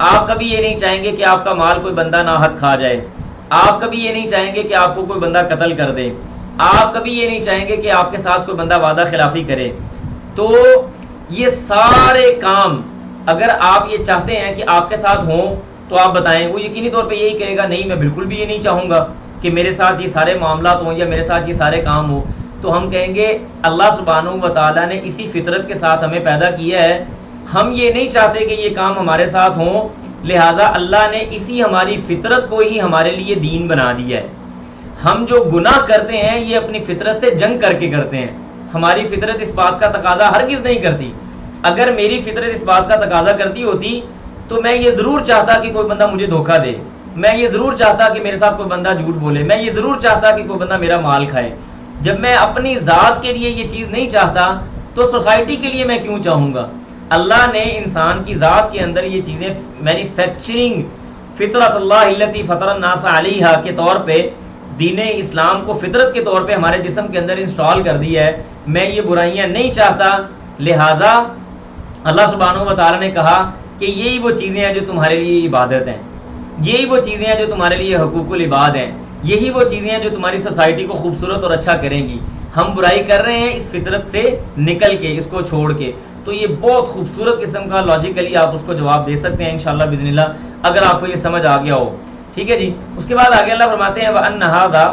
آپ کبھی یہ نہیں چاہیں گے کہ آپ کا مال کوئی بندہ ناحق کھا جائے، آپ کبھی یہ نہیں چاہیں گے کہ آپ کو کوئی بندہ قتل کر دے، آپ کبھی یہ نہیں چاہیں گے کہ آپ کے ساتھ کوئی بندہ وعدہ خلافی کرے۔ تو یہ سارے کام اگر آپ یہ چاہتے ہیں کہ آپ کے ساتھ ہوں تو آپ بتائیں، وہ یقینی طور پہ یہی کہے گا نہیں میں بالکل بھی یہ نہیں چاہوں گا کہ میرے ساتھ یہ سارے معاملات ہوں یا میرے ساتھ یہ سارے کام ہوں۔ تو ہم کہیں گے اللہ سبحانہ و تعالیٰ نے اسی فطرت کے ساتھ ہمیں پیدا کیا ہے، ہم یہ نہیں چاہتے کہ یہ کام ہمارے ساتھ ہوں، لہٰذا اللہ نے اسی ہماری فطرت کو ہی ہمارے لیے دین بنا دیا ہے۔ ہم جو گناہ کرتے ہیں یہ اپنی فطرت سے جنگ کر کے کرتے ہیں، ہماری فطرت اس بات کا تقاضا ہرگز نہیں کرتی۔ اگر میری فطرت اس بات کا تقاضا کرتی ہوتی تو میں یہ ضرور چاہتا کہ کوئی بندہ مجھے دھوکہ دے، میں یہ ضرور چاہتا کہ میرے ساتھ کوئی بندہ جھوٹ بولے، میں یہ ضرور چاہتا کہ کوئی بندہ میرا مال کھائے۔ جب میں اپنی ذات کے لیے یہ چیز نہیں چاہتا تو سوسائٹی کے لیے میں کیوں چاہوں گا؟ اللہ نے انسان کی ذات کے اندر یہ چیزیں مینوفیکچرنگ فطرت اللہ التی فطر الناس علیہا کے طور پہ دین اسلام کو فطرت کے طور پہ ہمارے جسم کے اندر انسٹال کر دیا ہے، میں یہ برائیاں نہیں چاہتا، لہٰذا اللہ سبحانہ و تعالیٰ نے کہا کہ یہی وہ چیزیں ہیں جو تمہارے لیے عبادت ہیں، یہی وہ چیزیں ہیں جو تمہارے لیے حقوق العباد ہیں، یہی وہ چیزیں ہیں جو تمہاری سوسائٹی کو خوبصورت اور اچھا کریں گی۔ ہم برائی کر رہے ہیں اس فطرت سے نکل کے، اس کو چھوڑ کے۔ تو یہ بہت خوبصورت قسم کا لاجیکلی آپ اس کو جواب دے سکتے ہیں انشاءاللہ باذن اللہ، اگر آپ کو یہ سمجھ آ گیا ہو، ٹھیک ہے جی۔ اس کے بعد آگے اللہ فرماتے ہیں وَأَنَّ هَذَا،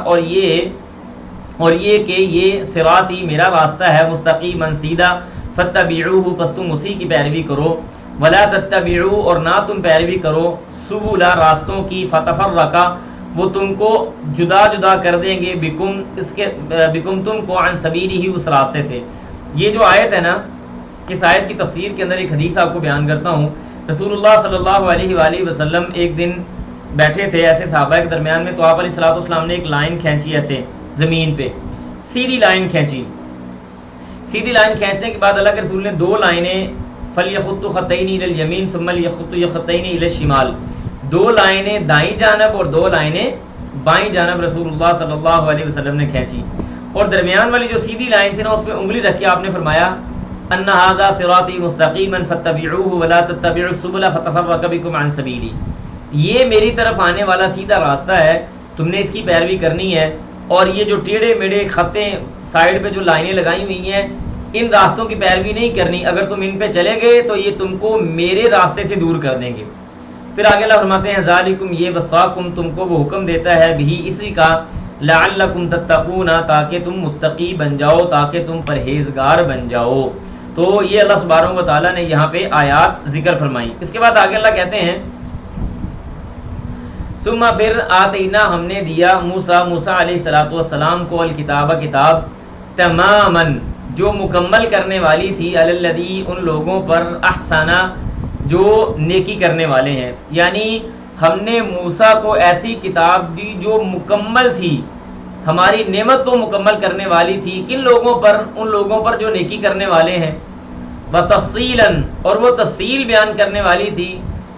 اور یہ کہ یہ صراطی میرا راستہ ہے، مستقیما سیدھا، فَاتَّبِعُوهُ پس تم اسی کی پیروی کرو، وَلَا تَتَّبِعُوا اور نہ تم پیروی کرو، سُبُلَ راستوں کی، فَتَفَرَّقَ وہ تم کو جدا جدا کر دیں گے، بکم تم کو، عن سبیلہ اس راستے سے۔ یہ جو آیت ہے نا، اس آیت کی تفسیر کے اندر ایک حدیث آپ کو بیان کرتا ہوں۔ رسول اللہ صلی اللہ علیہ وآلہ وسلم ایک دن بیٹھے تھے ایسے صحابہ کے درمیان میں، تو آپ علیہ الصلوۃ والسلام نے ایک لائن کھینچی ایسے زمین پہ، سیدھی لائن کھینچی۔ سیدھی لائن کھینچنے کے بعد اللہ کے رسول نے دو لائنیں، فَلْيَخُطُّ خَطَّيْنِ إِلَى الْيَمِينِ ثُمَّ لْيَخُطُّ خَطَّيْنِ إِلَى الشِّمَالِ، دو لائنیں دائیں جانب اور دو لائنیں بائیں جانب رسول اللہ صلی اللہ علیہ وسلم نے کھینچی، اور درمیان والی جو سیدھی لائن تھی نا، اس پہ انگلی رکھ کے آپ نے فرمایا ان ھذا صراطی مستقیما فاتبعوہ ولا تتبعوا السبل فتفرق بکم عن سبیلی، یہ میری طرف آنے والا سیدھا راستہ ہے، تم نے اس کی پیروی کرنی ہے، اور یہ جو ٹیڑھے میڑھے خطیں سائڈ پہ جو لائنیں لگائی ہوئی ہیں، ان راستوں کی پیروی نہیں کرنی، اگر تم ان پہ چلے گئے تو یہ تم کو میرے راستے سے دور کر دیں گے۔ پھر آگے اللہ فرماتے ہیں ذالکم یہ وصاکم تم کو وہ حکم دیتا ہے بھی اسی کا، لعلکم تتقون تاکہ تم متقی بن جاؤ، تاکہ تم پرہیزگار بن جاؤ۔ تو یہ اللہ سبحانہ و تعالیٰ نے یہاں پہ آیات ذکر فرمائی۔ اس کے بعد آگے اللہ کہتے ہیں ثم پھر آتینا ہم نے دیا موسیٰ علیہ السلام کو الکتاب کتاب، تماما جو مکمل کرنے والی تھی، علی الذی ان لوگوں پر، احسنا جو نیکی کرنے والے ہیں، یعنی ہم نے موسیٰ کو ایسی کتاب دی جو مکمل تھی، ہماری نعمت کو مکمل کرنے والی تھی، کن لوگوں پر؟ ان لوگوں پر جو نیکی کرنے والے ہیں، وتفصیلاً اور وہ تفصیل بیان کرنے والی تھی،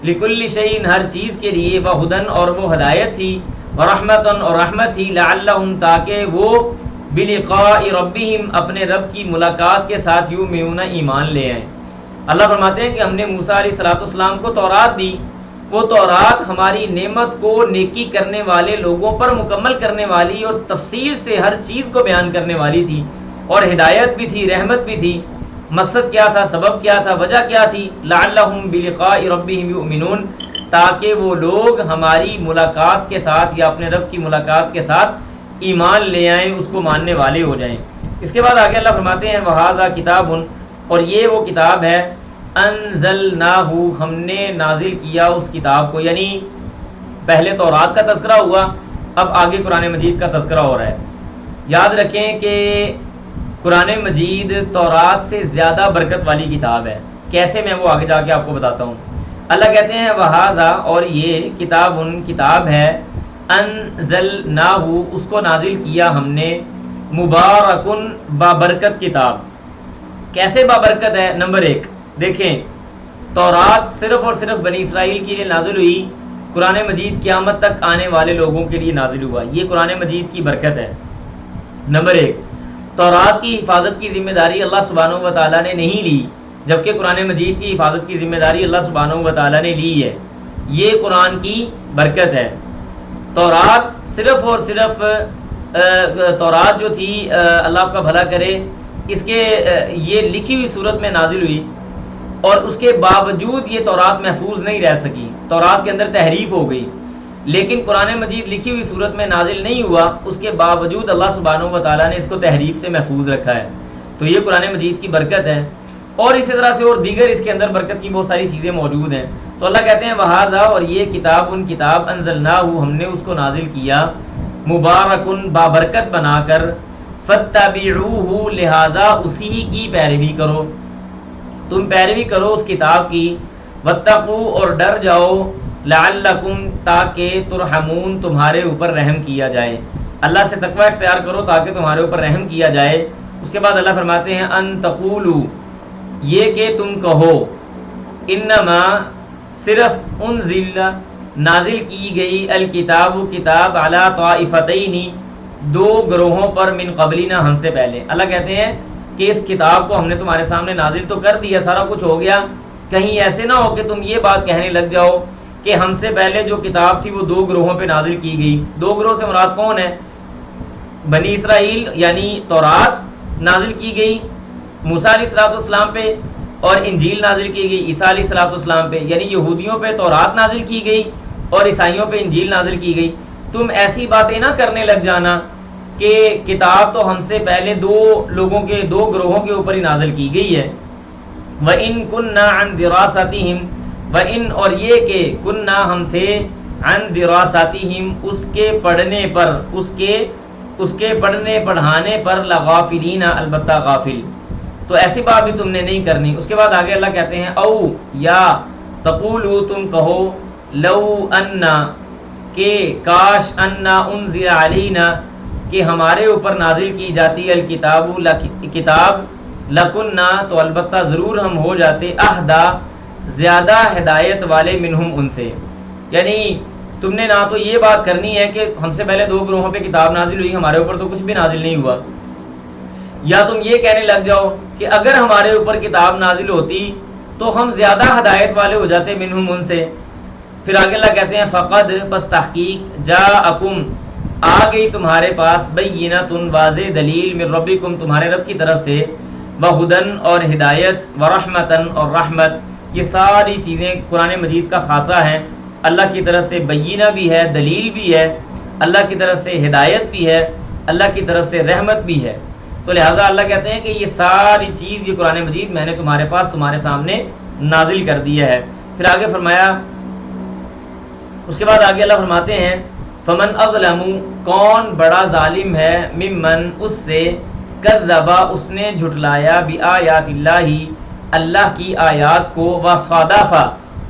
لکل شیء ہر چیز کے لیے، وہدن اور وہ ہدایت تھی، ورحمتن اور رحمت تھی، لعلہم تاکہ وہ بلقاء ربہم اپنے رب کی ملاقات کے ساتھ یؤمنون ایمان لے آئیں۔ اللہ فرماتے ہیں کہ ہم نے موسیٰ علیہ السلام کو تورات دی، وہ تورات ہماری نعمت کو نیکی کرنے والے لوگوں پر مکمل کرنے والی اور تفصیل سے ہر چیز کو بیان کرنے والی تھی، اور ہدایت بھی تھی، رحمت بھی تھی۔ مقصد کیا تھا، سبب کیا تھا، وجہ کیا تھی؟ لعلہم بلقاء ربہم یؤمنون تاکہ وہ لوگ ہماری ملاقات کے ساتھ یا اپنے رب کی ملاقات کے ساتھ ایمان لے آئیں، اس کو ماننے والے ہو جائیں۔ اس کے بعد آگے اللہ فرماتے ہیں وہذا کتاب، اور یہ وہ کتاب ہے، انزلناہ ہم نے نازل کیا اس کتاب کو، یعنی پہلے تورات کا تذکرہ ہوا، اب آگے قرآن مجید کا تذکرہ ہو رہا ہے۔ یاد رکھیں کہ قرآن مجید تورات سے زیادہ برکت والی کتاب ہے، کیسے میں وہ آگے جا کے آپ کو بتاتا ہوں۔ اللہ کہتے ہیں وہذا اور یہ کتاب ہے، انزلناہ اس کو نازل کیا ہم نے، مبارکن بابرکت کتاب۔ کیسے بابرکت ہے؟ نمبر 1 دیکھیں، تورات صرف اور صرف بنی اسرائیل کے لیے نازل ہوئی، قرآن مجید قیامت تک آنے والے لوگوں کے لیے نازل ہوا، یہ قرآن مجید کی برکت ہے۔ نمبر 1 تورات کی حفاظت کی ذمہ داری اللہ سبحانہ و تعالیٰ نے نہیں لی، جبکہ قرآن مجید کی حفاظت کی ذمہ داری اللہ سبحانہ و تعالیٰ نے لی ہے، یہ قرآن کی برکت ہے۔ تورات صرف اور صرف تورات جو تھی، اللہ آپ کا بھلا کرے، اس کے یہ لکھی ہوئی صورت میں نازل ہوئی، اور اس کے باوجود یہ تورات محفوظ نہیں رہ سکی، تورات کے اندر تحریف ہو گئی، لیکن قرآن مجید لکھی ہوئی صورت میں نازل نہیں ہوا، اس کے باوجود اللہ سبحانہ و تعالیٰ نے اس کو تحریف سے محفوظ رکھا ہے، تو یہ قرآن مجید کی برکت ہے۔ اور اسی طرح سے اور دیگر اس کے اندر برکت کی بہت ساری چیزیں موجود ہیں۔ تو اللہ کہتے ہیں وہذا اور یہ کتاب انزلناہ ہم نے اس کو نازل کیا، مبارکن بابرکت بنا کر، فاتبعوہ لہذا اسی کی پیروی کرو، تم پیروی کرو اس کتاب کی، واتقوا اور ڈر جاؤ، لعلکم تاکہ ترحمون تمہارے اوپر رحم کیا جائے، اللہ سے تقوی اختیار کرو تاکہ تمہارے اوپر رحم کیا جائے۔ اس کے بعد اللہ فرماتے ہیں ان تقولوا یہ کہ تم کہو، انما صرف انزل نازل کی گئی الکتاب کتاب علی طائفتین دو گروہوں پر من قبلنا ہم سے پہلے. اللہ کہتے ہیں کہ اس کتاب کو ہم نے تمہارے سامنے نازل تو کر دیا, سارا کچھ ہو گیا, کہیں ایسے نہ ہو کہ تم یہ بات کہنے لگ جاؤ کہ ہم سے پہلے جو کتاب تھی وہ دو گروہوں پہ نازل کی گئی. دو گروہ سے مراد کون ہے؟ بنی اسرائیل یعنی تورات نازل کی گئی موسیٰ علیہ السلام پہ, اور انجیل نازل کی گئی عیسیٰ علیہ السلام پہ, یعنی یہودیوں پہ تورات نازل کی گئی اور عیسائیوں پہ انجیل نازل کی گئی. تم ایسی باتیں نہ کرنے لگ جانا کہ کتاب تو ہم سے پہلے دو لوگوں کے, دو گروہوں کے اوپر ہی نازل کی گئی ہے. وَإِن كُنَّا عَن دِرَاسَتِهِمْ وَإِن اور یہ کہ كُنَّا ہم تھے عن دِرَاسَتِهِمْ اس کے پڑھنے پر, اس کے پڑھنے پڑھانے پر لغافلین البتہ غافل. تو ایسی بات بھی تم نے نہیں کرنی. اس کے بعد آگے اللہ کہتے ہیں او یا تقولو تم کہو لو انا کہ کاش انا انزل علینا کہ ہمارے اوپر نازل کی جاتی الکتاب کتاب لکننا تو البتہ ضرور ہم ہو جاتے اہدا زیادہ ہدایت والے منہم ان سے. یعنی تم نے نہ تو یہ بات کرنی ہے کہ ہم سے پہلے دو گروہوں پہ کتاب نازل ہوئی, ہمارے اوپر تو کچھ بھی نازل نہیں ہوا, یا تم یہ کہنے لگ جاؤ کہ اگر ہمارے اوپر کتاب نازل ہوتی تو ہم زیادہ ہدایت والے ہو جاتے منہم ان سے. پھر آگے اللہ کہتے ہیں فقد پس تحقیق جاءکم آ گئی تمہارے پاس بینۃ واضح دلیل من ربکم تمہارے رب کی طرف سے, وہدن اور ہدایت, ورحمتن اور رحمت. یہ ساری چیزیں قرآن مجید کا خاصہ ہیں. اللہ کی طرف سے بینہ بھی ہے, دلیل بھی ہے, اللہ کی طرف سے ہدایت بھی ہے, اللہ کی طرف سے رحمت بھی ہے. تو لہٰذا اللہ کہتے ہیں کہ یہ ساری چیز یہ قرآن مجید میں نے تمہارے پاس تمہارے سامنے نازل کر دیا ہے. پھر آگے فرمایا, اس کے بعد آگے اللہ فرماتے ہیں فمن اظلم کون بڑا ظالم ہے ممن اس سے کذبا اس نے جھٹلایا بآیات اللہ اللہ کی آیات کو, وصدفا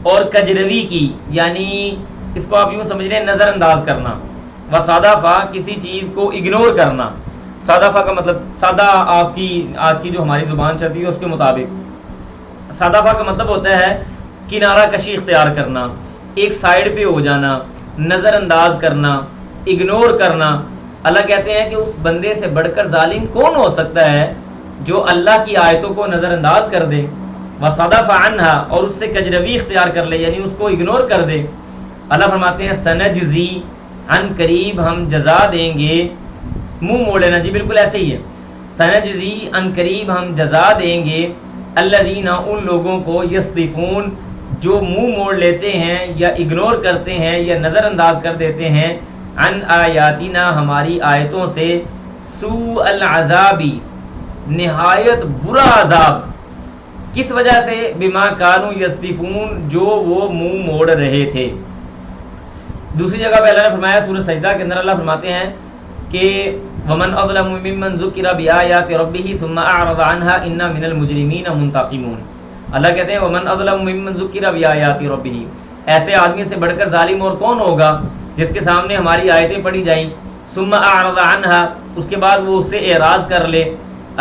اور کجروی کی, یعنی اس کو آپ یوں سمجھ رہے ہیں نظر انداز کرنا, وصدفا کسی چیز کو اگنور کرنا. صادفہ کا مطلب سادہ آپ کی آج کی جو ہماری زبان چلتی ہے اس کے مطابق صادفہ کا مطلب ہوتا ہے کنارہ کشی اختیار کرنا, ایک سائیڈ پہ ہو جانا, نظر انداز کرنا, اگنور کرنا. اللہ کہتے ہیں کہ اس بندے سے بڑھ کر ظالم کون ہو سکتا ہے جو اللہ کی آیتوں کو نظر انداز کر دے, وصدف عنہا اور اس سے کجروی اختیار کر لے, یعنی اس کو اگنور کر دے. اللہ فرماتے ہیں سنجزی عن قریب ہم جزا دیں گے, منہ موڑ لینا جی بالکل ایسے ہی ہے, سنجزی عن قریب ہم جزا دیں گے الذین ان لوگوں کو یصدفون جو منہ موڑ لیتے ہیں یا اگنور کرتے ہیں یا نظر انداز کر دیتے ہیں عن آیاتنا ہماری آیتوں سے, سوء العذابی نہایت برا عذاب, کس وجہ سے بما کانوا یصدفون جو وہ منہ موڑ رہے تھے. دوسری جگہ پہ اللہ نے فرمایا سورۃ سجدہ کے اندر اللہ فرماتے ہیں کہ ومن اظلم ممن ذکر بآیات ربہ ثم اعرض عنها انا من المجرمین منتقمون. اللہ کہتے ہیں ومن اظلم ممن ذکر بآیات ربہ, ایسے آدمی سے بڑھ کر ظالم اور کون ہوگا جس کے سامنے ہماری آیتیں پڑھی جائیں, ثم اعرض عنها اس کے بعد وہ اس سے اعراض کر لے.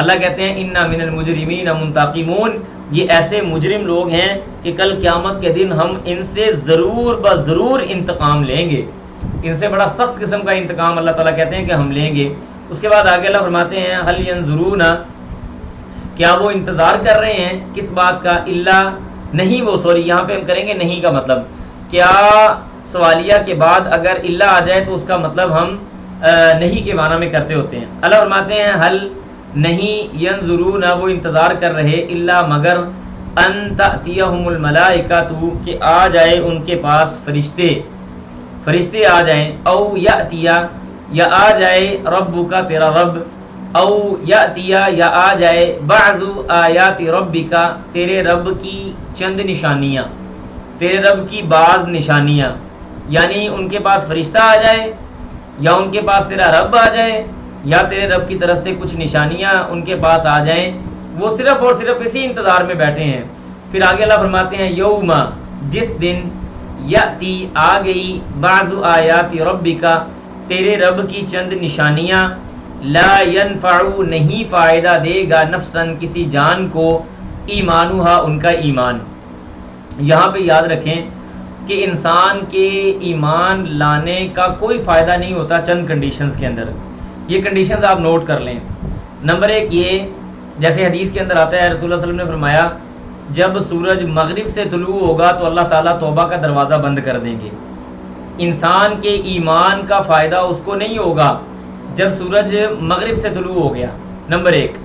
اللہ کہتے ہیں انا من المجرمین منتقمون, یہ ایسے مجرم لوگ ہیں کہ کل قیامت کے دن ہم ان سے ضرور بضرور انتقام لیں گے, ان سے بڑا سخت قسم کا انتقام اللہ تعالیٰ کہتے ہیں کہ ہم لیں گے. اس کے بعد آگے اللہ فرماتے ہیں هل ينظرون کیا وہ انتظار کر رہے ہیں کس بات کا, اللہ نہیں وہ سوری یہاں پہ ہم کریں گے نہیں کا مطلب, کیا سوالیہ کے بعد اگر اللہ آ جائے تو اس کا مطلب ہم نہیں کے معنی میں کرتے ہوتے ہیں. اللہ فرماتے ہیں حل نہیں ینظرون وہ انتظار کر رہے الا مگر ان تأتیہم الملائکۃ کہ آ جائے ان کے پاس فرشتے آ جائیں, او یأتیا یا آ جائے ربک تیرا رب, او یأتیا یا آ جائے بعض آیات ربک تیرے رب کی چند نشانیاں, تیرے رب کی بعض نشانیاں, یعنی ان کے پاس فرشتہ آ جائے یا ان کے پاس تیرا رب آ جائے یا تیرے رب کی طرف سے کچھ نشانیاں ان کے پاس آ جائیں, وہ صرف اور صرف اسی انتظار میں بیٹھے ہیں. پھر آگے اللہ فرماتے ہیں یوم جس دن یاتی آ گئی بعض آیات ربک تیرے رب کی چند نشانیاں, لا ینفع نہیں فائدہ دے گا نفسن کسی جان کو ایمانها ان کا ایمان. یہاں پہ یاد رکھیں کہ انسان کے ایمان لانے کا کوئی فائدہ نہیں ہوتا چند کنڈیشنز کے اندر. یہ کنڈیشنز آپ نوٹ کر لیں. نمبر 1 یہ، جیسے حدیث کے اندر آتا ہے، رسول اللہ صلی اللہ علیہ وسلم نے فرمایا جب سورج مغرب سے طلوع ہوگا تو اللہ تعالیٰ توبہ کا دروازہ بند کر دیں گے. انسان کے ایمان کا فائدہ اس کو نہیں ہوگا جب سورج مغرب سے طلوع ہو گیا، نمبر 1.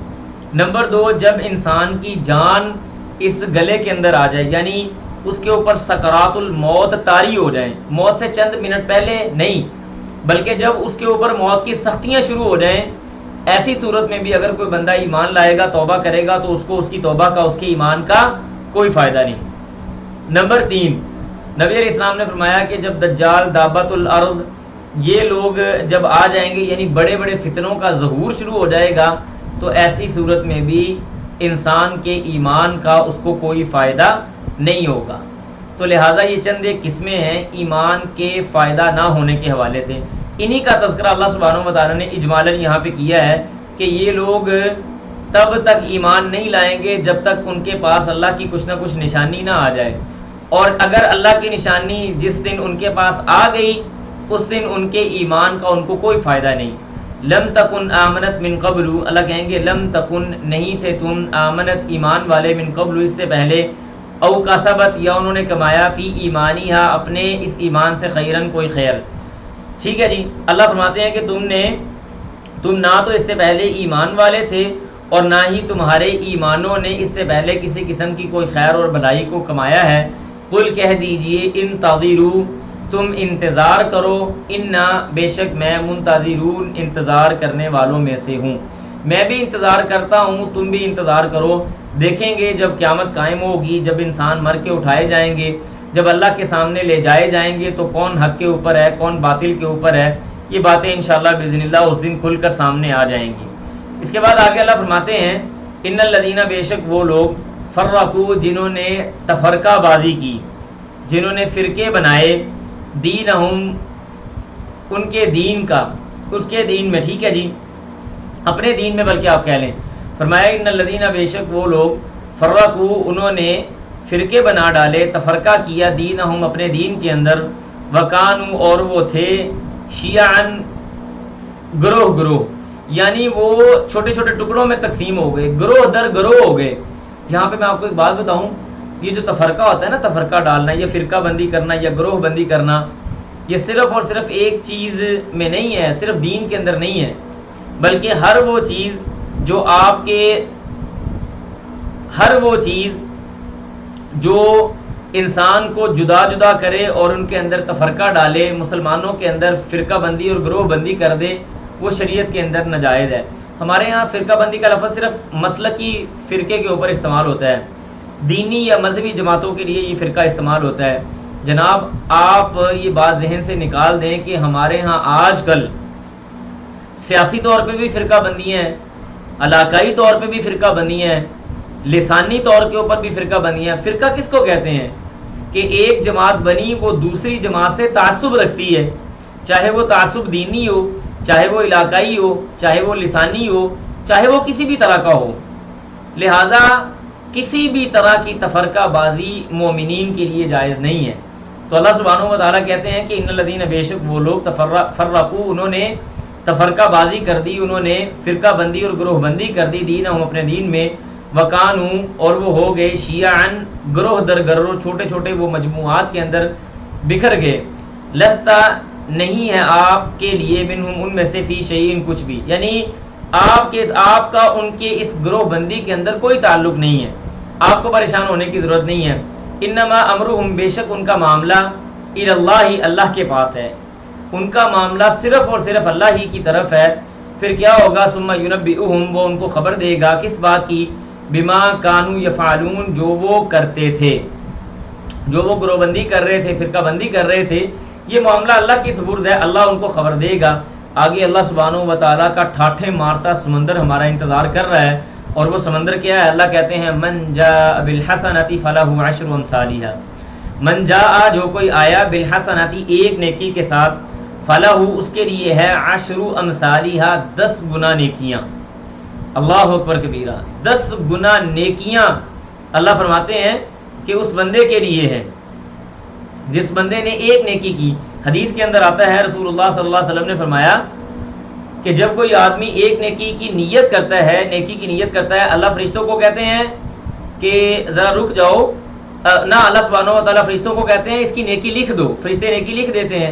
نمبر 2، جب انسان کی جان اس گلے کے اندر آ جائے، یعنی اس کے اوپر سکرات الموت طاری ہو جائیں، موت سے چند منٹ پہلے نہیں بلکہ جب اس کے اوپر موت کی سختیاں شروع ہو جائیں، ایسی صورت میں بھی اگر کوئی بندہ ایمان لائے گا، توبہ کرے گا، تو اس کو اس کی توبہ کا، اس کے ایمان کا کوئی فائدہ نہیں. نمبر 3، نبی علیہ السلام نے فرمایا کہ جب دجال، دابت الارض، یہ لوگ جب آ جائیں گے، یعنی بڑے بڑے فتنوں کا ظہور شروع ہو جائے گا، تو ایسی صورت میں بھی انسان کے ایمان کا اس کو کوئی فائدہ نہیں ہوگا. تو لہٰذا یہ چند ایک قسمیں ہیں ایمان کے فائدہ نہ ہونے کے حوالے سے. انہی کا تذکرہ اللہ سبحانہ وتعالیٰ نے اجمالاً یہاں پہ کیا ہے کہ یہ لوگ تب تک ایمان نہیں لائیں گے جب تک ان کے پاس اللہ کی کچھ نہ کچھ نشانی نہ آ جائے، اور اگر اللہ کی نشانی جس دن ان کے پاس آ گئی اس دن ان کے ایمان کا ان کو کوئی فائدہ نہیں. لم تکن آمنت من قبل، اللہ کہیں گے لم تکن، نہیں تھے تم، آمنت ایمان والے، من قبل اس سے پہلے، او کسبت، یا انہوں نے کمایا، فی ایمانیہا، اپنے اس ایمان سے، خیرن، کوئی خیر. ٹھیک ہے جی. اللہ فرماتے ہیں کہ تم نہ تو اس سے پہلے ایمان والے تھے اور نہ ہی تمہارے ایمانوں نے اس سے پہلے کسی قسم کی کوئی خیر اور بھلائی کو کمایا ہے. قل، کہہ دیجئے، انتظروا، تم انتظار کرو، انا، بے شک میں، منتظرون، انتظار کرنے والوں میں سے ہوں. میں بھی انتظار کرتا ہوں، تم بھی انتظار کرو. دیکھیں گے جب قیامت قائم ہوگی، جب انسان مر کے اٹھائے جائیں گے، جب اللہ کے سامنے لے جائے جائیں گے، تو کون حق کے اوپر ہے، کون باطل کے اوپر ہے. یہ باتیں انشاءاللہ باذن اللہ اس دن کھل کر سامنے آ جائیں گی. اس کے بعد آگے اللہ فرماتے ہیں ان الذین، بے شک وہ لوگ، فرقوا، جنہوں نے تفرقہ بازی کی، جنہوں نے فرقے بنائے، دینہم، ان کے دین کا، اس کے دین میں. ٹھیک ہے جی، اپنے دین میں بلکہ آپ کہہ لیں. فرمایا ان الذین، بے شک وہ لوگ، فرقوا، انہوں نے فرقے بنا ڈالے، تفرقہ کیا، دینہم، اپنے دین کے اندر، وکانوا، اور وہ تھے، شیعاً، گروہ گروہ، یعنی وہ چھوٹے چھوٹے ٹکڑوں میں تقسیم ہو گئے، گروہ در گروہ ہو گئے. یہاں پہ میں آپ کو ایک بات بتاؤں، یہ جو تفرقہ ہوتا ہے نا، تفرقہ ڈالنا یا فرقہ بندی کرنا یا گروہ بندی کرنا، یہ صرف اور صرف ایک چیز میں نہیں ہے، صرف دین کے اندر نہیں ہے، بلکہ ہر وہ چیز جو آپ کے، ہر وہ چیز جو انسان کو جدا جدا کرے اور ان کے اندر تفرقہ ڈالے، مسلمانوں کے اندر فرقہ بندی اور گروہ بندی کر دے، وہ شریعت کے اندر ناجائز ہے. ہمارے ہاں فرقہ بندی کا لفظ صرف مسلکی فرقے کے اوپر استعمال ہوتا ہے، دینی یا مذہبی جماعتوں کے لیے یہ فرقہ استعمال ہوتا ہے. جناب آپ یہ بات ذہن سے نکال دیں کہ ہمارے ہاں آج کل سیاسی طور پہ بھی فرقہ بندی ہیں، علاقائی طور پہ بھی فرقہ بندی ہیں، لسانی طور کے اوپر بھی فرقہ بندی ہیں. فرقہ کس کو کہتے ہیں؟ کہ ایک جماعت بنی، وہ دوسری جماعت سے تعصب رکھتی ہے، چاہے وہ تعصب دینی ہو، چاہے وہ علاقائی ہو، چاہے وہ لسانی ہو، چاہے وہ کسی بھی طرح کا ہو. لہذا کسی بھی طرح کی تفرقہ بازی مومنین کے لیے جائز نہیں ہے. تو اللہ سبحانہ و تعالیٰ کہتے ہیں کہ ان الذین، بے شک وہ لوگ، فرقوا، انہوں نے تفرقہ بازی کر دی، انہوں نے فرقہ بندی اور گروہ بندی کر دی، دینہم، اپنے دین میں، وکانوا، اور وہ ہو گئے، شیعاً، گروہ در گروہ، چھوٹے چھوٹے وہ مجموعات کے اندر بکھر گئے. لستا، نہیں ہے آپ کے لیے، منہم، ان میں سے، فی شیئن، کچھ بھی، یعنی آپ کا ان کے اس گروہ بندی کے اندر کوئی تعلق نہیں ہے، آپ کو پریشان ہونے کی ضرورت نہیں ہے. انما امرہم، بے شک ان کا معاملہ، الی اللہ، اللہ کے پاس ہے، ان کا معاملہ صرف اور صرف اللہ ہی کی طرف ہے. پھر کیا ہوگا؟ ثم ینبئہم، وہ ان کو خبر دے گا، کس بات کی؟ بما کانوا یفعلون، جو وہ کرتے تھے، جو وہ گروہ بندی کر رہے تھے، فرقہ بندی کر رہے تھے، یہ معاملہ اللہ کی سپرد ہے، اللہ ان کو خبر دے گا. آگے اللہ سبحانہ و تعالیٰ کا ٹھاٹھے مارتا سمندر ہمارا انتظار کر رہا ہے، اور وہ سمندر کیا ہے؟ اللہ کہتے ہیں من جاء بالحسنۃ فلہ عشر امثالھا، من جاء، جو کوئی آیا، بالحسنۃ، ایک نیکی کے ساتھ، فلہ، اس کے لیے ہے، عشر امثالھا، 10 گنا نیکیاں. اللہ اکبر کبیرہ، 10 گنا نیکیاں اللہ فرماتے ہیں کہ اس بندے کے لیے ہے. جس بندے نے ایک نیکی کی، حدیث کے اندر آتا ہے رسول اللہ صلی اللہ علیہ وسلم نے فرمایا کہ جب کوئی آدمی ایک نیکی کی نیت کرتا ہے، نیکی کی نیت کرتا ہے، اللہ فرشتوں کو کہتے ہیں کہ ذرا رک جاؤ، نہ اللہ سبحانہ و تعالیٰ فرشتوں کو کہتے ہیں اس کی نیکی لکھ دو، فرشتے نیکی لکھ دیتے ہیں.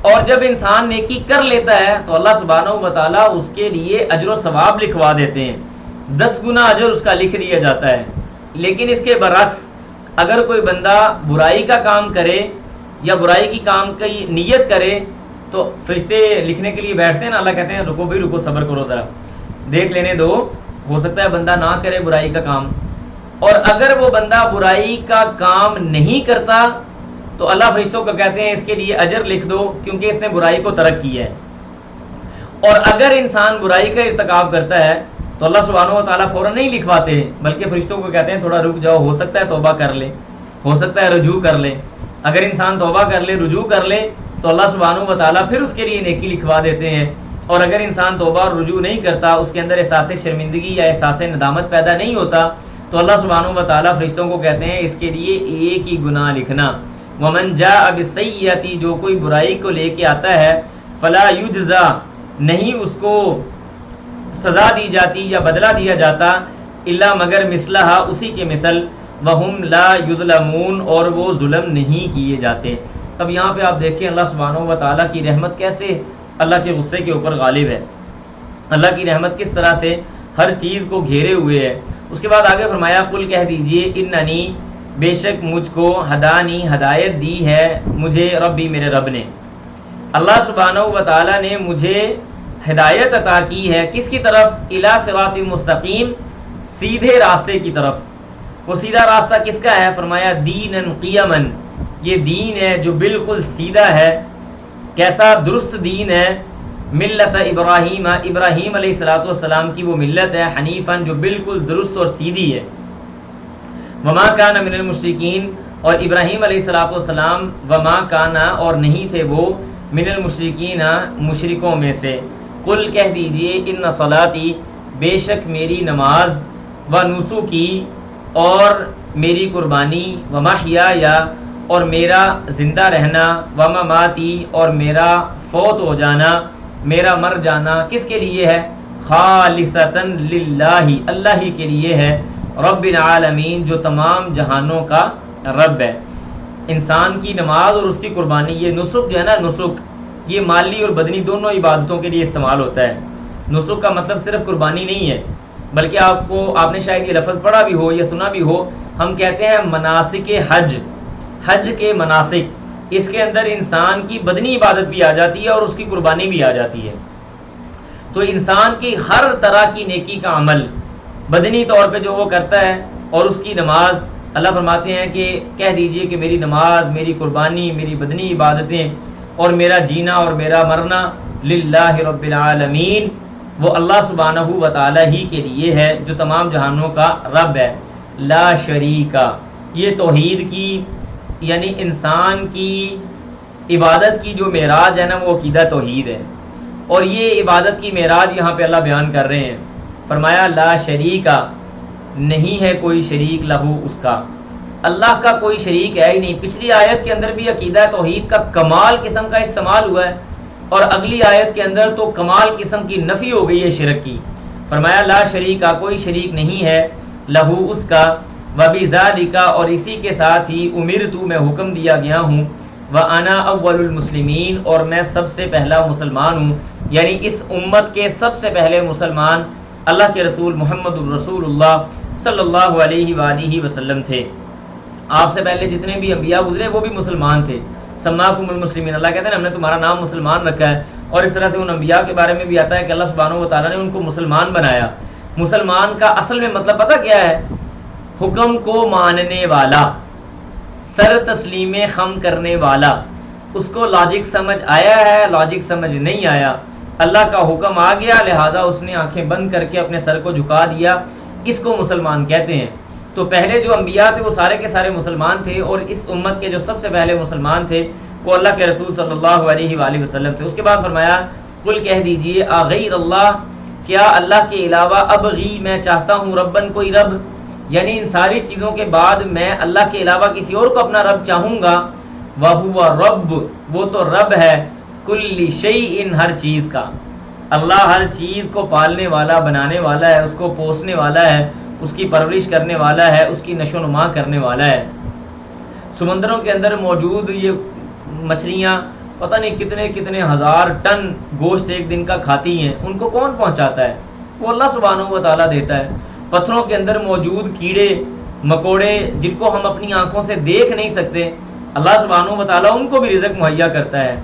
اور جب انسان نیکی کر لیتا ہے تو اللہ سبحانہ و تعالیٰ اس کے لیے اجر و ثواب لکھوا دیتے ہیں، 10 گنا اجر اس کا لکھ دیا جاتا ہے. لیکن اس کے برعکس اگر کوئی بندہ برائی کا کام کرے یا برائی کی کام کی نیت کرے تو فرشتے لکھنے کے لیے بیٹھتے ہیں نا، اللہ کہتے ہیں رکو بھی رکو، صبر کرو، ذرا دیکھ لینے دو، ہو سکتا ہے بندہ نہ کرے برائی کا کام. اور اگر وہ بندہ برائی کا کام نہیں کرتا تو اللہ فرشتوں کو کہتے ہیں اس کے لیے اجر لکھ دو کیونکہ اس نے برائی کو ترک کیا ہے. اور اگر انسان برائی کا ارتکاب کرتا ہے تو اللہ سبحانہ و تعالیٰ فوراً نہیں لکھواتے بلکہ فرشتوں کو کہتے ہیں تھوڑا رک جاؤ، ہو سکتا ہے توبہ کر لے، ہو سکتا ہے رجوع کر لے. اگر انسان توبہ کر لے، رجوع کر لے تو اللہ سبحانہ و تعالیٰ پھر اس کے لیے نیکی لکھوا دیتے ہیں. اور اگر انسان توبہ اور رجوع نہیں کرتا، اس کے اندر احساس شرمندگی یا احساس ندامت پیدا نہیں ہوتا تو اللہ سبحانہ و تعالیٰ فرشتوں کو کہتے ہیں اس کے لیے ایک ہی گناہ لکھنا. ومن جاء بالسیئۃ، جو کوئی برائی کو لے کے آتا ہے، فلا یجزا، نہیں اس کو سزا دی جاتی یا بدلہ دیا جاتا، الا مگر مثلہا، اسی کے مثل، وہم لا یظلمون، اور وہ ظلم نہیں کیے جاتے. اب یہاں پہ آپ دیکھیں اللہ سبحانہ و تعالیٰ کی رحمت کیسے اللہ کے غصے کے اوپر غالب ہے، اللہ کی رحمت کس طرح سے ہر چیز کو گھیرے ہوئے ہے. اس کے بعد آگے فرمایا قل کہہ دیجئے اننی، بے شک مجھ کو، ہدانی، ہدایت دی ہے مجھے، ربی، میرے رب نے. اللہ سبحانہ و تعالیٰ نے مجھے ہدایت عطا کی ہے، کس کی طرف؟ الی صراط مستقیم، سیدھے راستے کی طرف. وہ سیدھا راستہ کس کا ہے؟ فرمایا دینن قیمن، یہ دین ہے جو بالکل سیدھا ہے. کیسا درست دین ہے؟ ملت ابراہیم، ابراہیم علیہ السلام کی وہ ملت ہے، حنیفاً، جو بالکل درست اور سیدھی ہے. وما کان من المشرکین، اور ابراہیم علیہ السلام وما کانا، اور نہیں تھے وہ، من المشرکین، مشرکوں میں سے. قل کہہ دیجئے ان صلاتی، بے شک میری نماز، و نسکی، اور میری قربانی، و محیایا، اور میرا زندہ رہنا، و مماتی، اور میرا فوت ہو جانا، میرا مر جانا، کس کے لیے ہے؟ خالصتاً للہ، اللہ ہی کے لیے ہے، رب العالمین، جو تمام جہانوں کا رب ہے. انسان کی نماز اور اس کی قربانی، یہ نسک جو ہے نا، نسک یہ مالی اور بدنی دونوں عبادتوں کے لیے استعمال ہوتا ہے. نسک کا مطلب صرف قربانی نہیں ہے، بلکہ آپ نے شاید یہ لفظ پڑھا بھی ہو یا سنا بھی ہو، ہم کہتے ہیں مناسک حج، حج کے مناسک، اس کے اندر انسان کی بدنی عبادت بھی آ جاتی ہے اور اس کی قربانی بھی آ جاتی ہے. تو انسان کی ہر طرح کی نیکی کا عمل بدنی طور پہ جو وہ کرتا ہے، اور اس کی نماز، اللہ فرماتے ہیں کہ کہہ دیجئے کہ میری نماز، میری قربانی، میری بدنی عبادتیں، اور میرا جینا اور میرا مرنا للہ رب العالمین، وہ اللہ سبحانہ و تعالی ہی کے لیے ہے جو تمام جہانوں کا رب ہے. لا شریکا، یہ توحید کی یعنی انسان کی عبادت کی جو معراج ہے نا، وہ عقیدہ توحید ہے. اور یہ عبادت کی معراج یہاں پہ اللہ بیان کر رہے ہیں. فرمایا لا شریکا، نہیں ہے کوئی شریک لہو، اس کا، اللہ کا کوئی شریک ہے ہی نہیں. پچھلی آیت کے اندر بھی عقیدہ توحید کا کمال قسم کا استعمال ہوا ہے، اور اگلی آیت کے اندر تو کمال قسم کی نفی ہو گئی ہے شرک کی. فرمایا لا شریکا، کوئی شریک نہیں ہے، لہو، اس کا، وبذالک، اور اسی کے ساتھ ہی امرت، میں حکم دیا گیا ہوں، وانا اول المسلمین، اور میں سب سے پہلا مسلمان ہوں. یعنی اس امت کے سب سے پہلے مسلمان اللہ کے رسول محمد الرسول اللہ صلی اللہ علیہ وآلہ وسلم تھے. آپ سے پہلے جتنے بھی انبیاء گزرے وہ بھی مسلمان تھے. سماکم المسلمین، اللہ کہتے ہیں ہم نے تمہارا نام مسلمان رکھا ہے. اور اس طرح سے ان انبیاء کے بارے میں بھی آتا ہے کہ اللہ سبحانہ و تعالیٰ نے ان کو مسلمان بنایا. مسلمان کا اصل میں مطلب پتہ کیا ہے؟ حکم کو ماننے والا، سر تسلیم خم کرنے والا. اس کو لاجک سمجھ آیا ہے، لاجک سمجھ نہیں آیا، اللہ کا حکم آ گیا لہذا اس نے آنکھیں بند کر کے اپنے سر کو جھکا دیا، اس کو مسلمان کہتے ہیں. تو پہلے جو انبیاء تھے وہ سارے کے سارے مسلمان تھے، اور اس امت کے جو سب سے پہلے مسلمان تھے وہ اللہ کے رسول صلی اللہ علیہ وآلہ وسلم تھے. اس کے بعد فرمایا قل کہہ دیجئے اغیر اللہ، کیا اللہ کے علاوہ ابغی، میں چاہتا ہوں، ربن، کوئی رب، یعنی ان ساری چیزوں کے بعد میں اللہ کے علاوہ کسی اور کو اپنا رب چاہوں گا. وَهُوَ رب، وہ تو رب ہے، کل شیء، ہر چیز کا۔ اللہ ہر چیز کو پالنے والا، بنانے والا ہے، اس کو پوسنے والا ہے، اس کی پرورش کرنے والا ہے، اس کی نشو و نما کرنے والا ہے۔ سمندروں کے اندر موجود یہ مچھلیاں پتہ نہیں کتنے کتنے ہزار ٹن گوشت ایک دن کا کھاتی ہیں، ان کو کون پہنچاتا ہے؟ وہ اللہ سبحانہ و تعالیٰ دیتا ہے۔ پتھروں کے اندر موجود کیڑے مکوڑے جن کو ہم اپنی آنکھوں سے دیکھ نہیں سکتے، اللہ سبحانہ و تعالیٰ ان کو بھی رزق مہیا کرتا ہے۔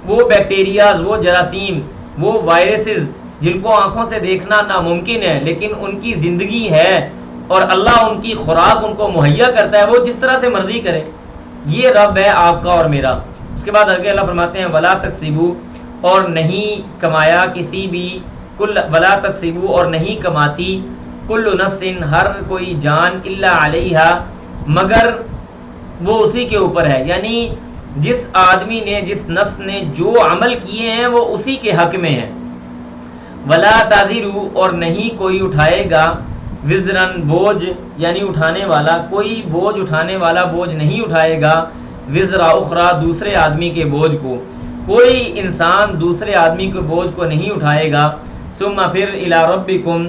وہ بیکٹیریاز، وہ جراثیم، وہ وائرسز جن کو آنکھوں سے دیکھنا ناممکن ہے لیکن ان کی زندگی ہے اور اللہ ان کی خوراک ان کو مہیا کرتا ہے، وہ جس طرح سے مرضی کرے۔ یہ رب ہے آپ کا اور میرا۔ اس کے بعد آگے اللہ فرماتے ہیں ولا تکسبو، اور نہیں کمایا کسی بھی، ولا تکسبو، اور نہیں کماتی، کل نفس، ہر کوئی جان، الا علیہا، مگر وہ اسی کے اوپر ہے، یعنی جس آدمی نے، جس نفس نے جو عمل کیے ہیں وہ اسی کے حق میں ہیں۔ ولا تازرو، اور نہیں کوئی اٹھائے گا، وزرن، بوجھ، یعنی اٹھانے والا، کوئی بوجھ اٹھانے والا بوجھ نہیں اٹھائے گا، وزر اخرى، دوسرے آدمی کے بوجھ کو، کوئی انسان دوسرے آدمی کے بوجھ کو نہیں اٹھائے گا۔ ثم، پھر، الی ربکم،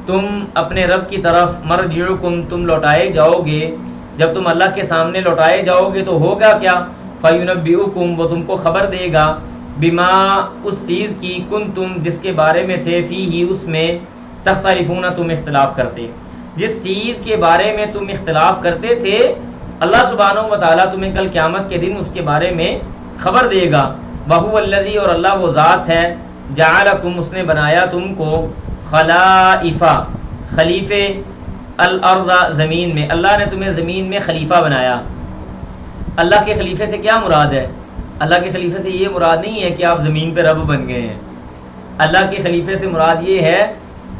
تم اپنے رب کی طرف، مرجعکم، تم لوٹائے جاؤ گے، جب تم اللہ کے سامنے لوٹائے جاؤ گے تو ہوگا کیا؟ فینبئکم، وہ تم کو خبر دے گا، بما، اس چیز کی، کنتم، جس کے بارے میں تھے، فیہ، اس میں، تختلفون، تم اختلاف کرتے، جس چیز کے بارے میں تم اختلاف کرتے تھے اللہ سبحانہ و تعالیٰ تمہیں کل قیامت کے دن اس کے بارے میں خبر دے گا۔ وَهُوَ الَّذِي، اور اللہ وہ ذات ہے، جَعَلَكُمْ، اس نے بنایا تم کو، خلائف، خلیفے، الارض، زمین میں، اللہ نے تمہیں زمین میں خلیفہ بنایا۔ اللہ کے خلیفے سے کیا مراد ہے؟ اللہ کے خلیفے سے یہ مراد نہیں ہے کہ آپ زمین پہ رب بن گئے ہیں۔ اللہ کے خلیفے سے مراد یہ ہے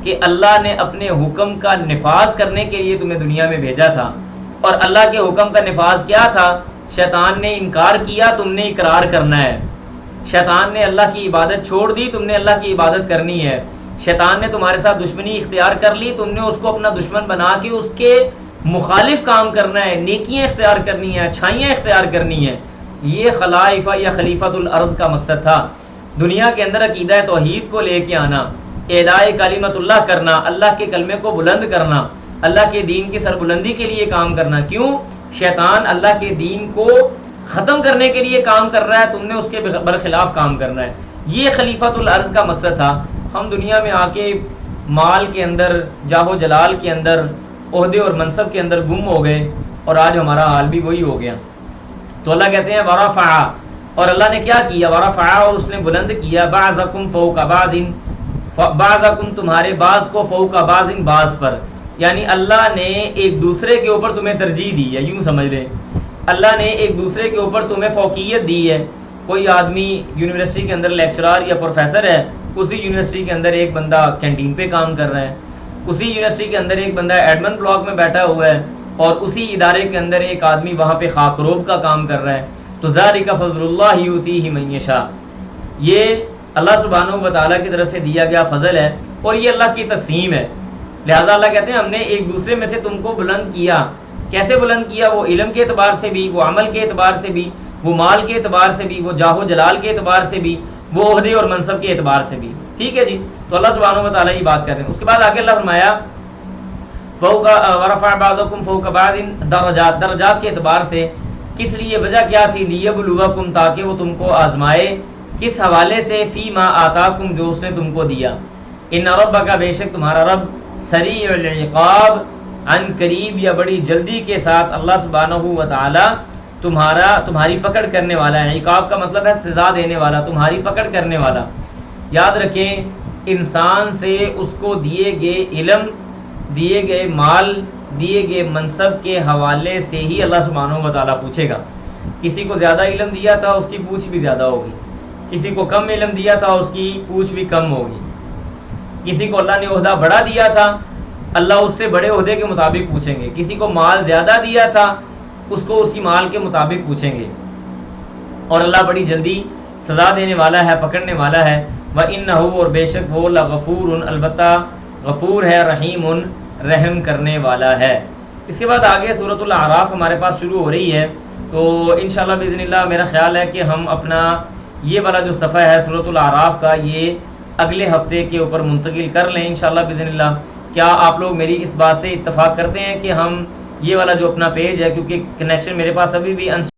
کہ اللہ نے اپنے حکم کا نفاذ کرنے کے لیے تمہیں دنیا میں بھیجا تھا، اور اللہ کے حکم کا نفاذ کیا تھا؟ شیطان نے انکار کیا، تم نے اقرار کرنا ہے۔ شیطان نے اللہ کی عبادت چھوڑ دی، تم نے اللہ کی عبادت کرنی ہے۔ شیطان نے تمہارے ساتھ دشمنی اختیار کر لی، تم نے اس کو اپنا دشمن بنا کے اس کے مخالف کام کرنا ہے، نیکیاں اختیار کرنی ہیں، اچھائیاں اختیار کرنی ہیں۔ یہ خلائفہ یا خلیفۃ الارض کا مقصد تھا، دنیا کے اندر عقیدہ توحید کو لے کے آنا، اعلاء کلمت اللہ کرنا، اللہ کے کلمے کو بلند کرنا، اللہ کے دین کی سربلندی کے لیے کام کرنا۔ کیوں؟ شیطان اللہ کے دین کو ختم کرنے کے لیے کام کر رہا ہے، تم نے اس کے برخلاف کام کرنا ہے۔ یہ خلیفۃ الارض کا مقصد تھا۔ ہم دنیا میں آ کے مال کے اندر، جاہ و جلال کے اندر، عہدے اور منصب کے اندر گم ہو گئے، اور آج ہمارا حال بھی وہی ہو گیا۔ تو اللہ کہتے ہیں ورفع، اور اللہ نے کیا کیا؟ ورفع، اور اس نے بلند کیا، بعضکم فوق بعض، بعضکم، تمہارے بعض کو، فوق بعض، بعض پر، یعنی اللہ نے ایک دوسرے کے اوپر تمہیں ترجیح دی ہے، یوں سمجھ لیں اللہ نے ایک دوسرے کے اوپر تمہیں فوقیت دی ہے۔ کوئی آدمی یونیورسٹی کے اندر لیکچرار یا پروفیسر ہے، اسی یونیورسٹی کے اندر ایک بندہ کینٹین پہ کام کر رہا ہے، اسی یونیورسٹی کے اندر ایک بندہ ایڈمن بلاک میں بیٹھا ہوا ہے، اور اسی ادارے کے اندر ایک آدمی وہاں پہ خاک روب کا کام کر رہا ہے۔ تو ذالک فضل اللہ یؤتیہ من یشاء، یہ اللہ سبحانہ و تعالیٰ کی طرف سے دیا گیا فضل ہے، اور یہ اللہ کی تقسیم ہے۔ لہذا اللہ کہتے ہیں ہم نے ایک دوسرے میں سے تم کو بلند کیا۔ کیسے بلند کیا؟ وہ علم کے اعتبار سے بھی، وہ عمل کے اعتبار سے بھی، وہ مال کے اعتبار سے بھی، وہ جاہ و جلال کے اعتبار سے بھی، وہ عہدے اور منصب کے اعتبار سے بھی۔ ٹھیک ہے جی، تو اللہ سبحانہ و تعالیٰ یہ بات کہتے ہیں۔ اس کے بعد آگے اللہ فرمایا فوق ورفع بعضکم فوق بعض درجات، درجات کے اعتبار سے، کس لیے؟ وجہ کیا تھی؟ لیبلوکم، تاکہ وہ تم کو آزمائے، کس حوالے سے؟ فیما آتاکم، جو اس نے تم کو دیا۔ ان ربک، بے شک تمہارا رب، سریع العقاب، عن قریب یا بڑی جلدی کے ساتھ اللہ سبحانہ و تعالی تمہاری پکڑ کرنے والا ہے۔ عقاب کا مطلب ہے سزا دینے والا، تمہاری پکڑ کرنے والا۔ یاد رکھیں انسان سے اس کو دیے گئے علم، دیے گئے مال، دیے گئے منصب کے حوالے سے ہی اللہ سبحانہ و تعالیٰ پوچھے گا۔ کسی کو زیادہ علم دیا تھا اس کی پوچھ بھی زیادہ ہوگی، کسی کو کم علم دیا تھا اس کی پوچھ بھی کم ہوگی، کسی کو اللہ نے عہدہ بڑا دیا تھا اللہ اس سے بڑے عہدے کے مطابق پوچھیں گے، کسی کو مال زیادہ دیا تھا اس کو اس کی مال کے مطابق پوچھیں گے، اور اللہ بڑی جلدی سزا دینے والا ہے، پکڑنے والا ہے۔ وَإِنَّهُ، اور بے شک وہ، لغفور، البتہ غفور ہے، رحیم، رحم کرنے والا ہے۔ اس کے بعد آگے سورۃ الاعراف ہمارے پاس شروع ہو رہی ہے، تو انشاءاللہ باذن اللہ میرا خیال ہے کہ ہم اپنا یہ والا جو صفحہ ہے سورۃ الاعراف کا یہ اگلے ہفتے کے اوپر منتقل کر لیں انشاءاللہ باذن اللہ۔ کیا آپ لوگ میری اس بات سے اتفاق کرتے ہیں کہ ہم یہ والا جو اپنا پیج ہے، کیونکہ کنیکشن میرے پاس ابھی بھی